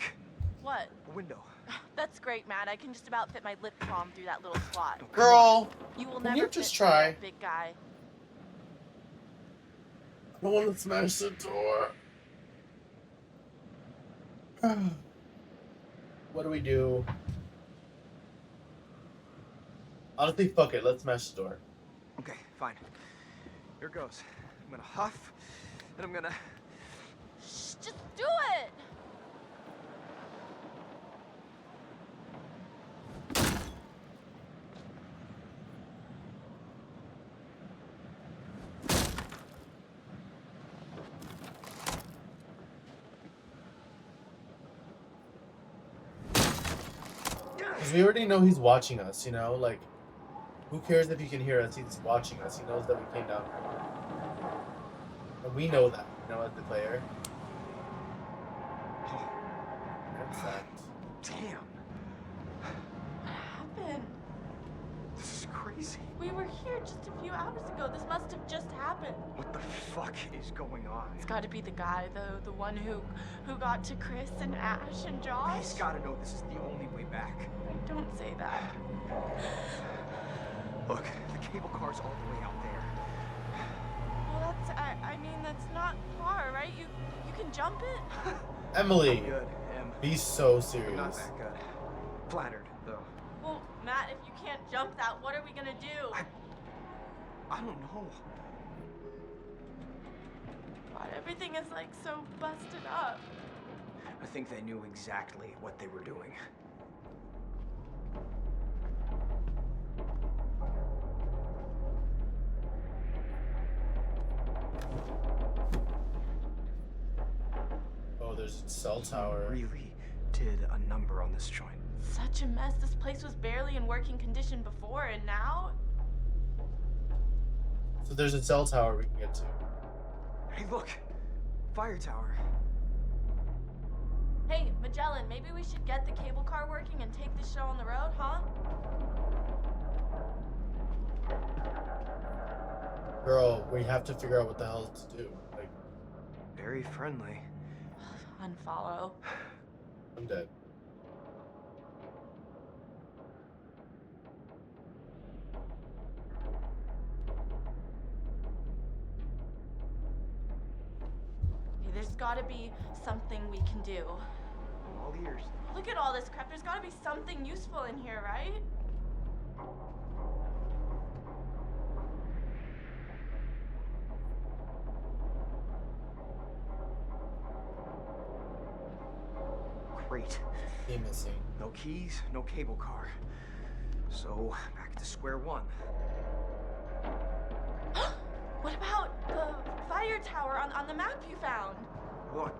What? A window. That's great, Matt. I can just about fit my lip balm through that little slot. Girl! You will can never you just fit try? there, big guy. I want to smash the door. What do we do? Honestly, fuck it. Let's smash the door. Okay, fine. Here goes. I'm gonna huff, and I'm gonna... Shh, just do it! Because we already know he's watching us, you know? Like, who cares if he can hear us? He's watching us. He knows that we came down here. And we know that, you know, as the player. Damn. What happened? This is crazy. We were here just a few hours ago. This must have just happened. What the fuck is going on? It's got to be the guy, though, the one who got to Chris and Ash and Josh. He's gotta know this is the only way back. Don't say that. Look, the cable car's all the way out there. Well, I mean, that's not far, right? You can jump it? Emily, I'm good, be so I'm serious. not that good. Flattered, though. Well, Matt, if you can't jump that, what are we gonna do? I don't know. God, everything is like so busted up. I think they knew exactly what they were doing. Oh, there's a cell tower. Really did a number on this joint. Such a mess. This place was barely in working condition before, and now? So there's a cell tower we can get to. Hey, look! Fire tower. Hey, Magellan, maybe we should get the cable car working and take this show on the road, huh? Girl, we have to figure out what the hell to do. Like, Very friendly. Unfollow. I'm dead. Hey, there's gotta be something we can do. I'm all ears. Look at all this crap. There's gotta be something useful in here, right? Great. Key missing. No keys, no cable car. So, back to square one. What about the fire tower on the map you found? Look,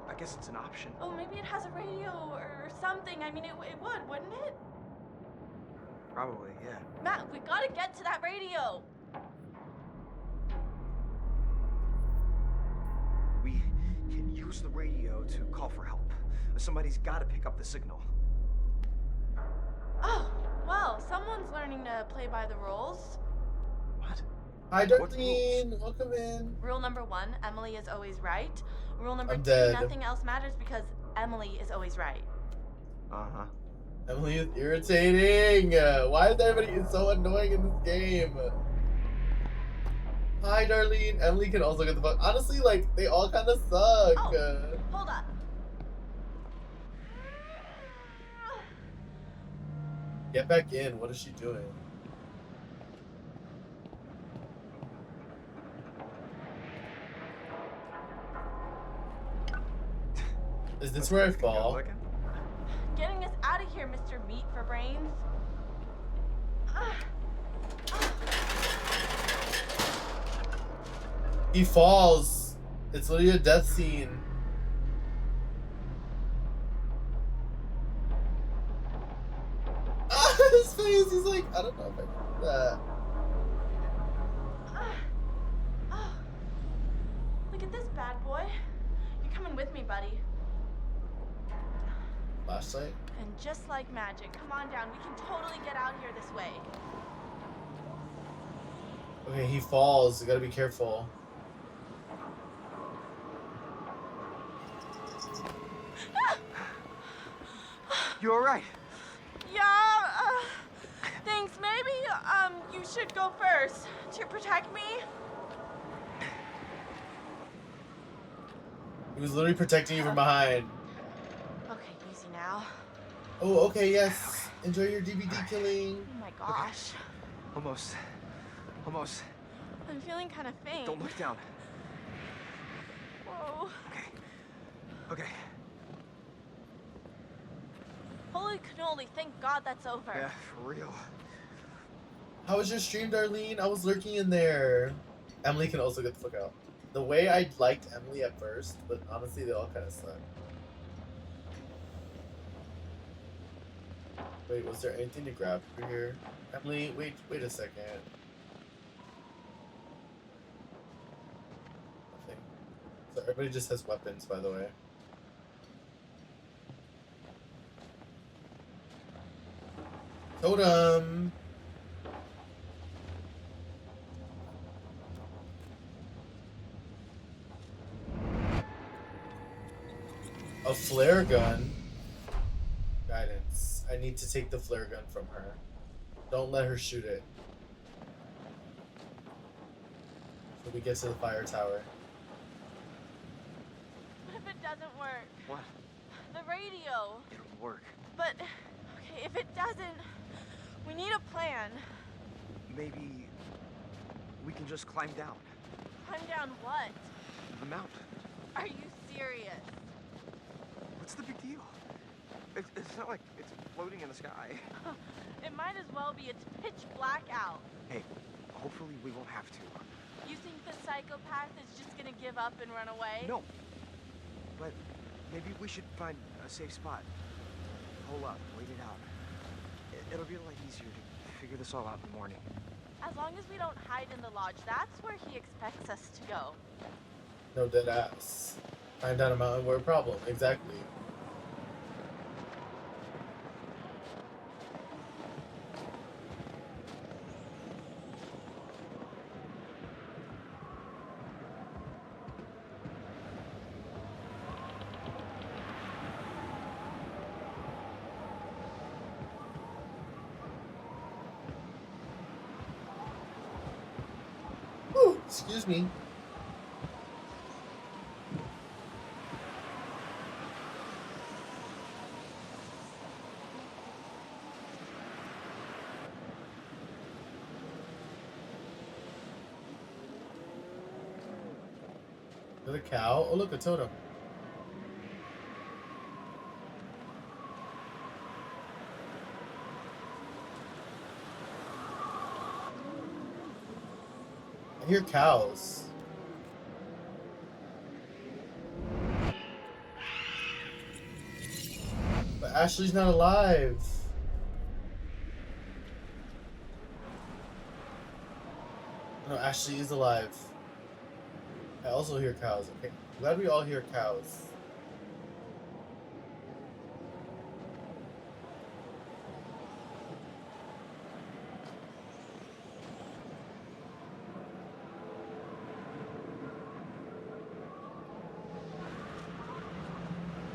I guess it's an option. Oh, maybe it has a radio or something. I mean, it would, wouldn't it? Probably, yeah. Matt, we gotta get to that radio. We can use the radio to call for help. Somebody's gotta pick up the signal. Oh, well, someone's learning to play by the rules. What? Hi, Darlene. Welcome in. Rule number 1, Emily is always right. Rule number I'm 2, dead. nothing else matters because Emily is always right. Uh-huh. Emily is irritating. Why is everybody so annoying in this game? Hi, Darlene. Emily can also get the fuck. Honestly, like, they all kind of suck. Hold up. Get back in. What is she doing? Is this where I fall? Getting us out of here, Mr. Meat for Brains. He falls. It's literally a death scene. His face. He's like, I don't know if I can do that. Look at this bad boy. You're coming with me, buddy. Flashlight? And just like magic, come on down. We can totally get out here this way. Okay, he falls. You gotta be careful. You alright? Yeah, thanks. Maybe, you should go first to protect me. He was literally protecting you from behind. Okay, easy now. Oh, okay, yes. Enjoy your DVD killing. Oh my gosh. Almost. Almost. I'm feeling kind of faint. Don't look down. Whoa. Okay. Holy cannoli, thank God that's over. Yeah, for real. How was your stream, Darlene? I was lurking in there. Emily can also get the fuck out. The way I liked Emily at first, but honestly, they all kind of suck. Wait, was there anything to grab over here? Emily, wait a second. Nothing. So everybody just has weapons, by the way. Totem! A flare gun? Guidance. I need to take the flare gun from her. Don't let her shoot it. So we get to the fire tower. What if it doesn't work? What? The radio. It'll work. But, okay, if it doesn't, we need a plan. Maybe we can just climb down. Climb down what? The mountain. Are you serious? What's the big deal? It's not like it's floating in the sky. It might as well be. It's pitch black out. Hey, hopefully we won't have to. You think the psychopath is just gonna give up and run away? No. But maybe we should find a safe spot. Hold up, wait it out. It'll be a lot easier to figure this all out in the morning. As long as we don't hide in the lodge, that's where he expects us to go. No dead ass. Climb down a mountain, we're a problem. Exactly. Whew, excuse me. There's a cow. Oh, look, a totem. I hear cows. But Ashley's not alive. No, Ashley is alive. I also hear cows. Okay, I'm glad we all hear cows.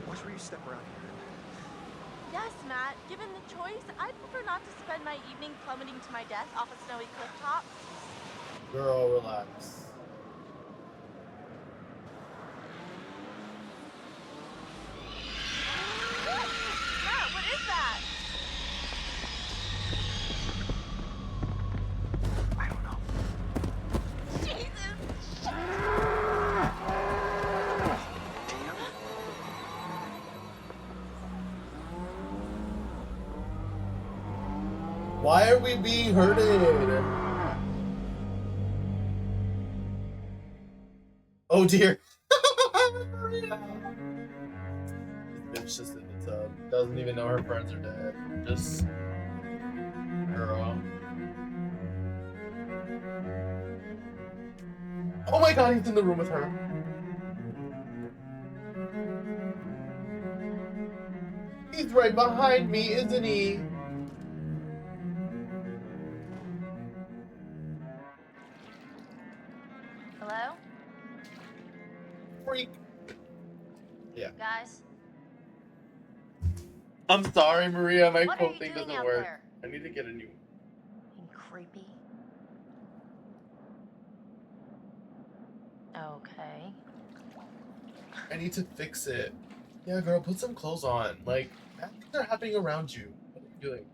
Watch where you step around here. Yes, Matt. Given the choice, I'd prefer not to spend my evening plummeting to my death off a snowy cliff top. Girl, relax. Matt, what is that? I don't know. Why are we being hurted? Oh dear. This bitch just in the tub. Doesn't even know her friends are dead. Just girl. Oh my god, he's in the room with her. He's right behind me, isn't he? Hello? Freak. Yeah. Guys? I'm sorry, Maria. My What are quote you thing doing doesn't out work. there? I need to get a new. Being creepy. Okay. I need to fix it. Yeah, girl, put some clothes on. Like, bad things are happening around you. What are you doing?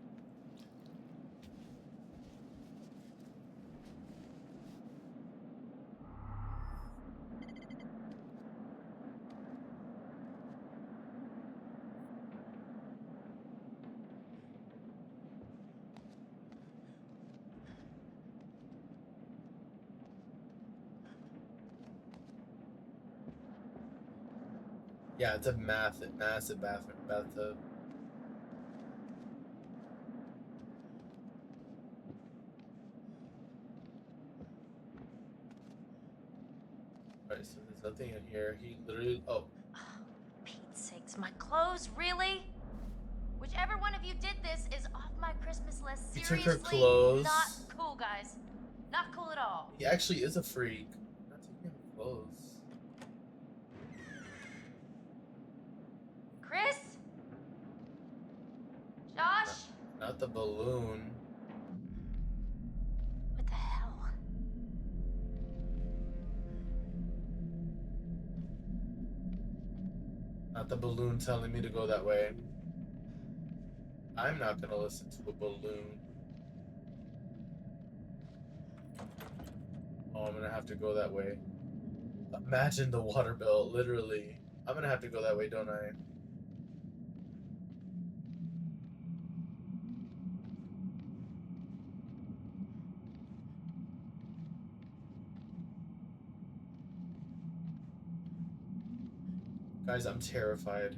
Yeah, it's a massive bathroom, bathtub. Alright, so there's nothing in here. He literally. Oh. Pete's sakes, my clothes, really? Whichever one of you did this is off my Christmas list. He Seriously, took her clothes. not cool, guys. Not cool at all. He actually is a freak. Not taking her clothes. Chris? Josh? Not the balloon. What the hell? Not the balloon telling me to go that way. I'm not gonna listen to a balloon. Oh, I'm gonna have to go that way. Imagine the water bill, literally. I'm gonna have to go that way, don't I? Guys, I'm terrified.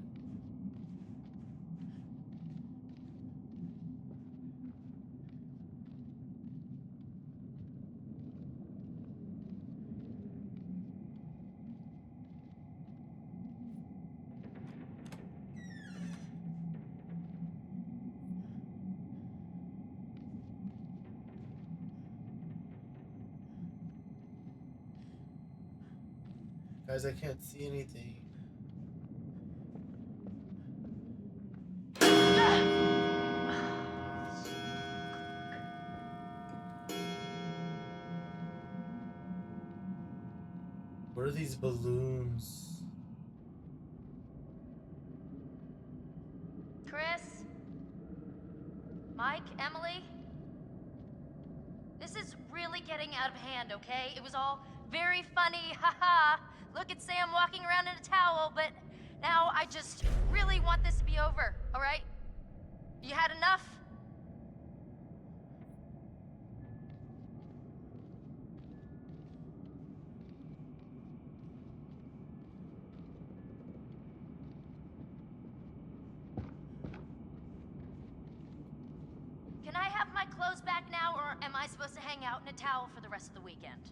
Guys, I can't see anything. What are these balloons? Chris? Mike? Emily? This is really getting out of hand, okay? It was all very funny, haha. Look at Sam walking around in a towel, but now I just really want this to be over, alright? You had enough? Can I have my clothes back now, or am I supposed to hang out in a towel for the rest of the weekend?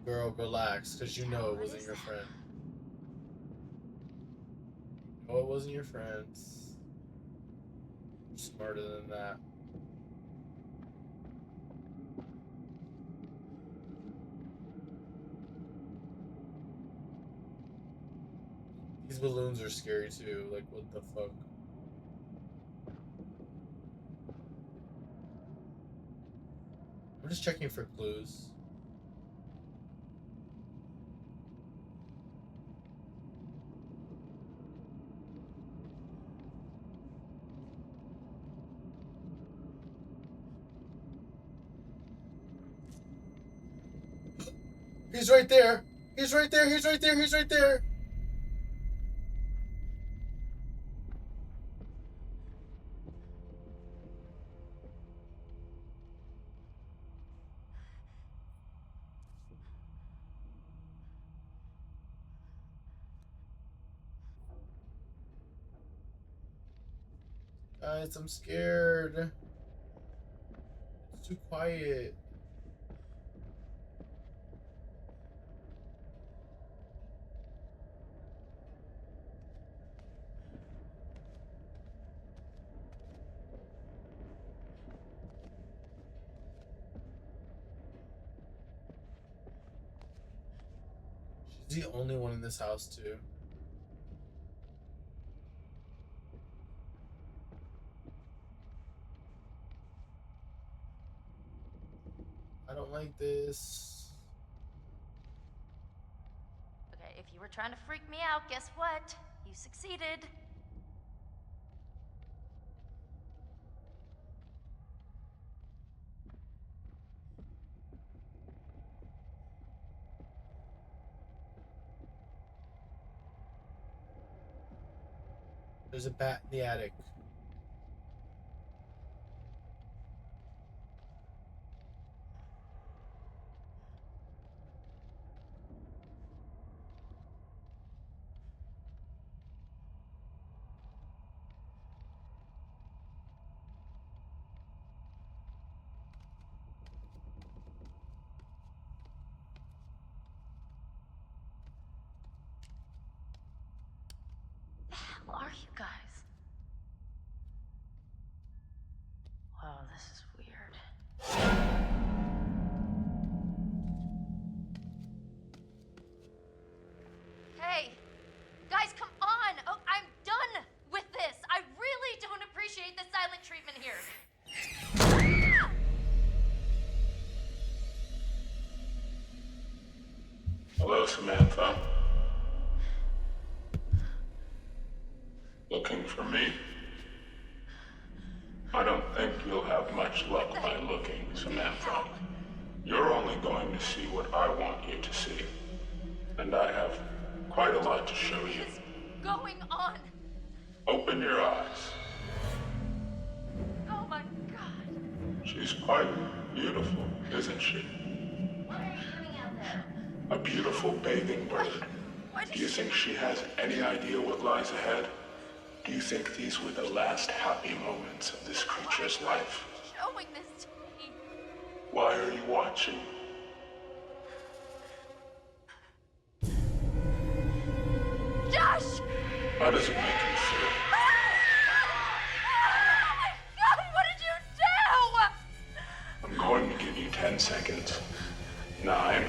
Girl, relax, because you know it wasn't your friend. No, it wasn't your friends. You're smarter than that. These balloons are scary too. Like, what the fuck? I'm just checking for clues. He's right there. He's right there. He's right there. He's right there. Guys, I'm scared. It's too quiet. She's the only one in this house, too. I don't like this. Okay, if you were trying to freak me out, guess what? You succeeded. There's a bat in the attic. The hell are you guys? Wow, this is weird. Hey, guys, come on! Oh, I'm done with this. I really don't appreciate the silent treatment here. Hello, Samantha. Looking for me? I don't think you'll have much luck by looking, Samantha. You're only going to see what I want you to see. And I have quite a lot to show you. What's going on? Open your eyes. Oh my god. She's quite beautiful, isn't she? What are you doing out there? A beautiful bathing bird. Do you think she has any idea what lies ahead? Do you think these were the last happy moments of this creature's life? Showing this to me. Why are you watching? Josh! How does it make you feel? Oh my god, what did you do? I'm going to give you 10 seconds. 9,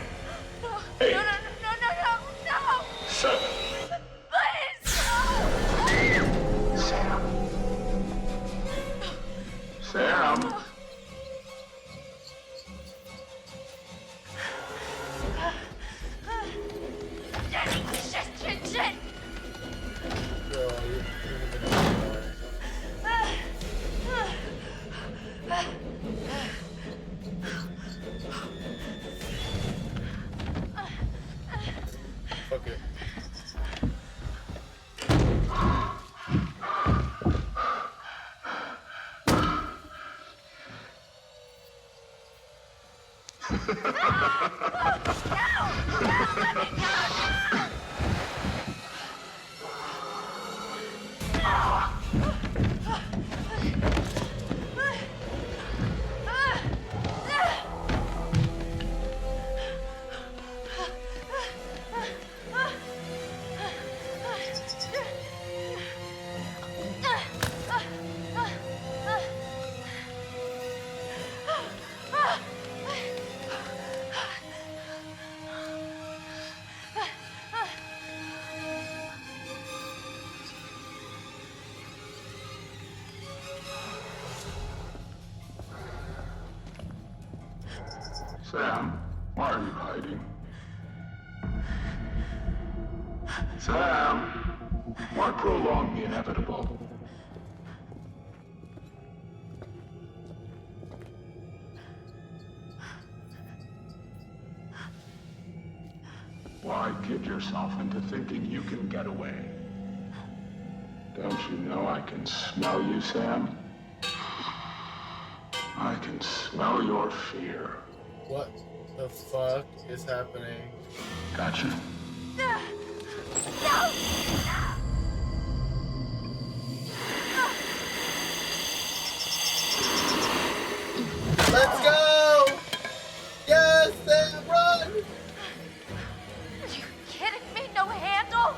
No, 8, no, no, no, no, no, no! 7. Please! Sam. Sam. Shit! Girl, you're fuck it. Sam, why are you hiding? Sam, why prolong the inevitable? Why kid yourself into thinking you can get away? Don't you know I can smell you, Sam? I can smell your fear. What the fuck is happening? Gotcha. Let's go! Yes, Sam, run! Are you kidding me? No handle?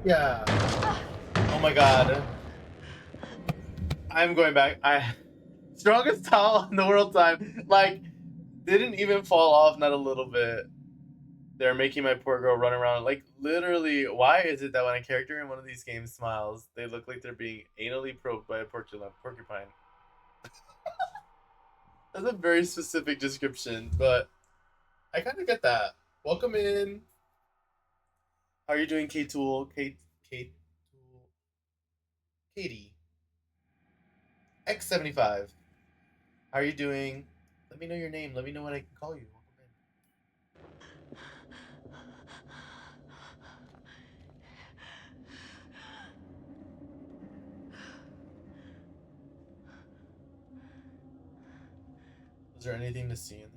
Yeah. Oh my god. I'm going back. Strongest towel in the world time. Like, didn't even fall off, not a little bit. They're making my poor girl run around. Like, literally, why is it that when a character in one of these games smiles, they look like they're being anally probed by a porcupine? That's a very specific description, but I kind of get that. Welcome in. How are you doing, K-Tool? Katie. X75. How are you doing? Let me know your name. Let me know what I can call you. Is there anything to see in there?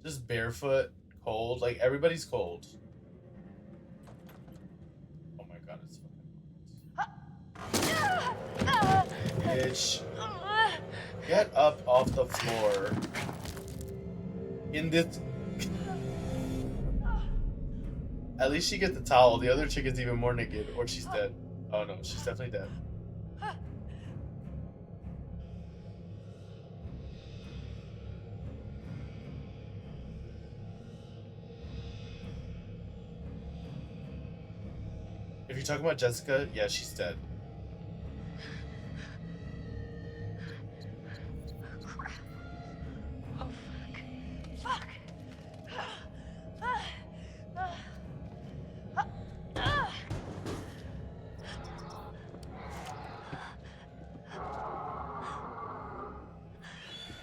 Just barefoot, cold. Like, everybody's cold. Oh my god, it's fucking bitch. Get up off the floor. In this... At least she gets the towel. The other chick is even more naked. Or she's dead. Oh no, she's definitely dead. If you're talking about Jessica, yeah, she's dead. Crap. Oh, fuck.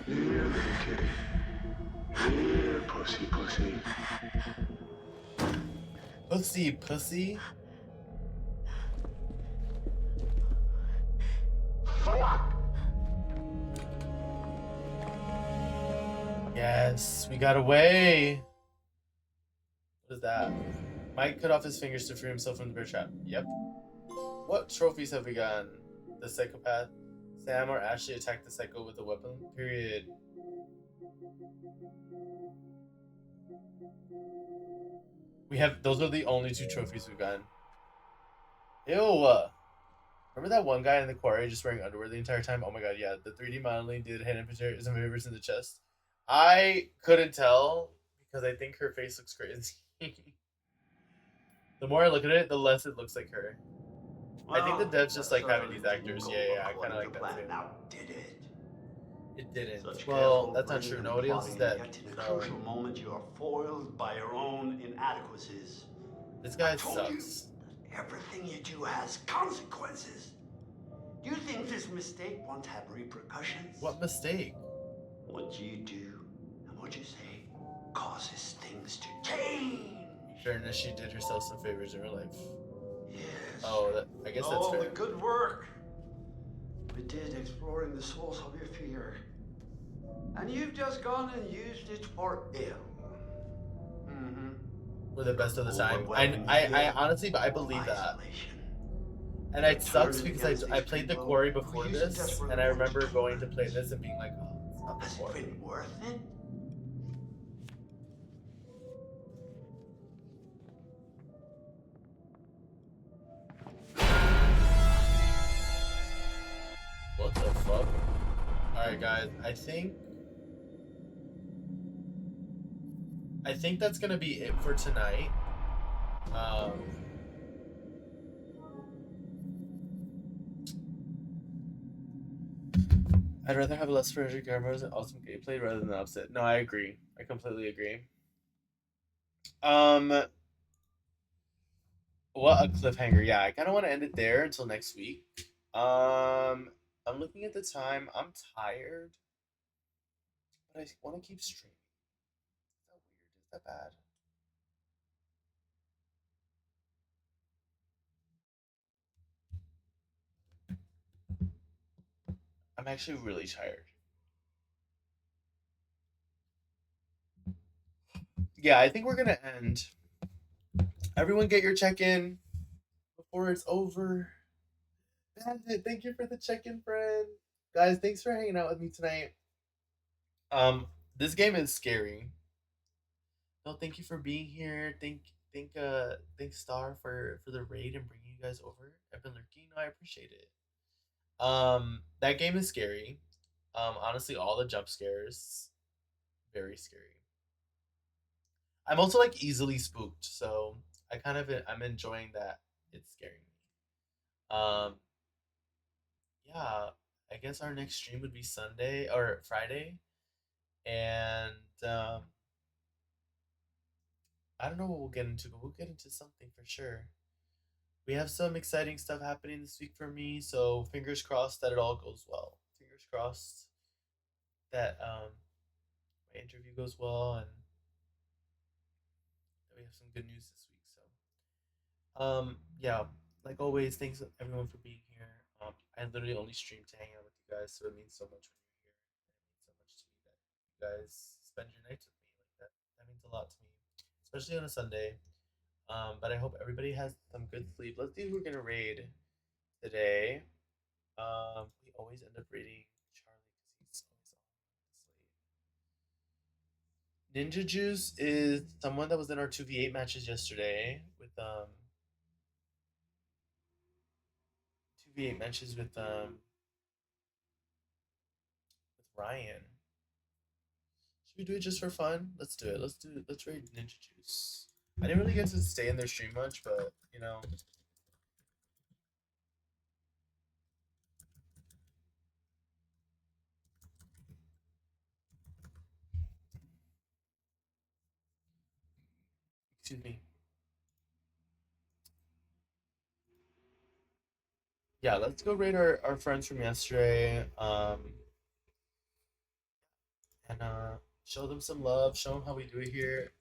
Here, little kitty. Here, pussy, pussy. Pussy, pussy? Yes, we got away. What is that? Mike cut off his fingers to free himself from the bear trap. Yep. What trophies have we gotten? The psychopath, Sam, or Ashley attacked the psycho with a weapon? Period. We have, those are the only 2 trophies we've gotten. Ew. Remember that one guy in the quarry just wearing underwear the entire time? Oh my god, yeah. The 3D modeling did hand infiltrate some favors in the chest. I couldn't tell because I think her face looks crazy. The more I look at it, the less it looks like her. I think the devs just like having these actors. Yeah, I kind of like that too. Now, did it? It didn't. Such Well, careful that's not planning true. and Nobody else is plotting, dead. Yet in a So, crucial moment, you are foiled by your own inadequacies. this guy I told you sucks. that everything you do has consequences. Do you think this mistake won't have repercussions? What mistake? What you do and what you say causes things to change. Fairness, she did herself some favors in her life. Yes. Oh, I guess that's All fair. the good work we did exploring the source of your fear. And you've just gone and used it for ill. Mm-hmm. We're the best of the time. I honestly, but I believe that. And it sucks because I played the quarry before this, and I remember going to play this and being like, oh, it's not the quarry. Has it been worth it? What the fuck? Alright guys, I think think that's gonna be it for tonight. I'd rather have less furniture cameras and awesome gameplay rather than the opposite. No, I agree. I completely agree. What a cliffhanger. Yeah, I kind of want to end it there until next week. I'm looking at the time. I'm tired, but I want to keep streaming. Is that weird? Is that bad? I'm actually really tired. Yeah, I think we're gonna end. Everyone get your check-in before it's over. Bandit, thank you for the check-in, friend. Guys, thanks for hanging out with me tonight. This game is scary. No, thank you for being here. Thank Star for the raid and bringing you guys over. I've been lurking. No, I appreciate it. That game is scary. Honestly, all the jump scares, very scary. I'm also like easily spooked, so I'm enjoying that it's scaring me. Yeah, I guess our next stream would be Sunday or Friday, and I don't know what we'll get into, but we'll get into something for sure. We have some exciting stuff happening this week for me, so fingers crossed that it all goes well. Fingers crossed that my interview goes well and that we have some good news this week. So yeah, like always, thanks everyone for being here. I literally only stream to hang out with you guys, so it means so much when you're here. It means so much to me that you guys spend your nights with me like that. That means a lot to me, especially on a Sunday. But I hope everybody has some good sleep. Let's see who we're gonna raid today. We always end up raiding Charlie because he's always on the slate. Ninja Juice is someone that was in our 2v8 matches yesterday with 2v8 matches with Ryan. Should we do it just for fun? Let's do it. Let's raid Ninja Juice. I didn't really get to stay in their stream much, but you know. Excuse me. Yeah, let's go raid our friends from yesterday. And show them some love, show them how we do it here.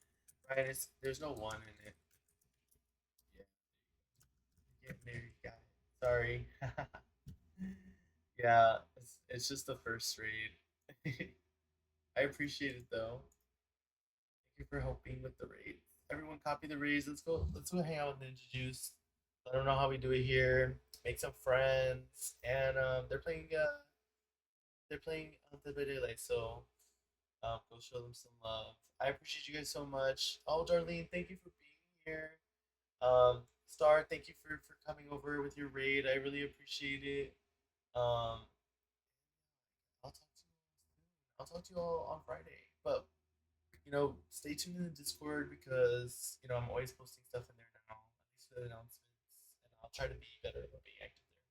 Right? There's no one in it. Yeah, there you go. Sorry. Yeah, it's just the first raid. I appreciate it though. Thank you for helping with the raid. Everyone copy the raids. Let's go hang out with Ninja Juice. Let them know how we do it here. Make some friends. And they're playing Dead by Daylight, so go show them some love. I appreciate you guys so much. Oh, Darlene, thank you for being here. Star, thank you for coming over with your raid. I really appreciate it. I'll talk to you all on Friday. But you know, stay tuned in the Discord because you know I'm always posting stuff in there now, at least for the announcements, and I'll try to be better about being active there.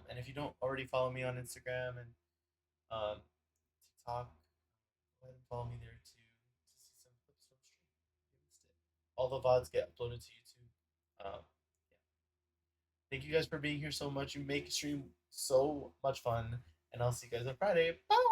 And if you don't already follow me on Instagram and TikTok, go ahead and follow me there too to see some clips from stream. You missed it. All the VODs get uploaded to YouTube. Yeah. Thank you guys for being here so much. You make stream so much fun, and I'll see you guys on Friday. Bye.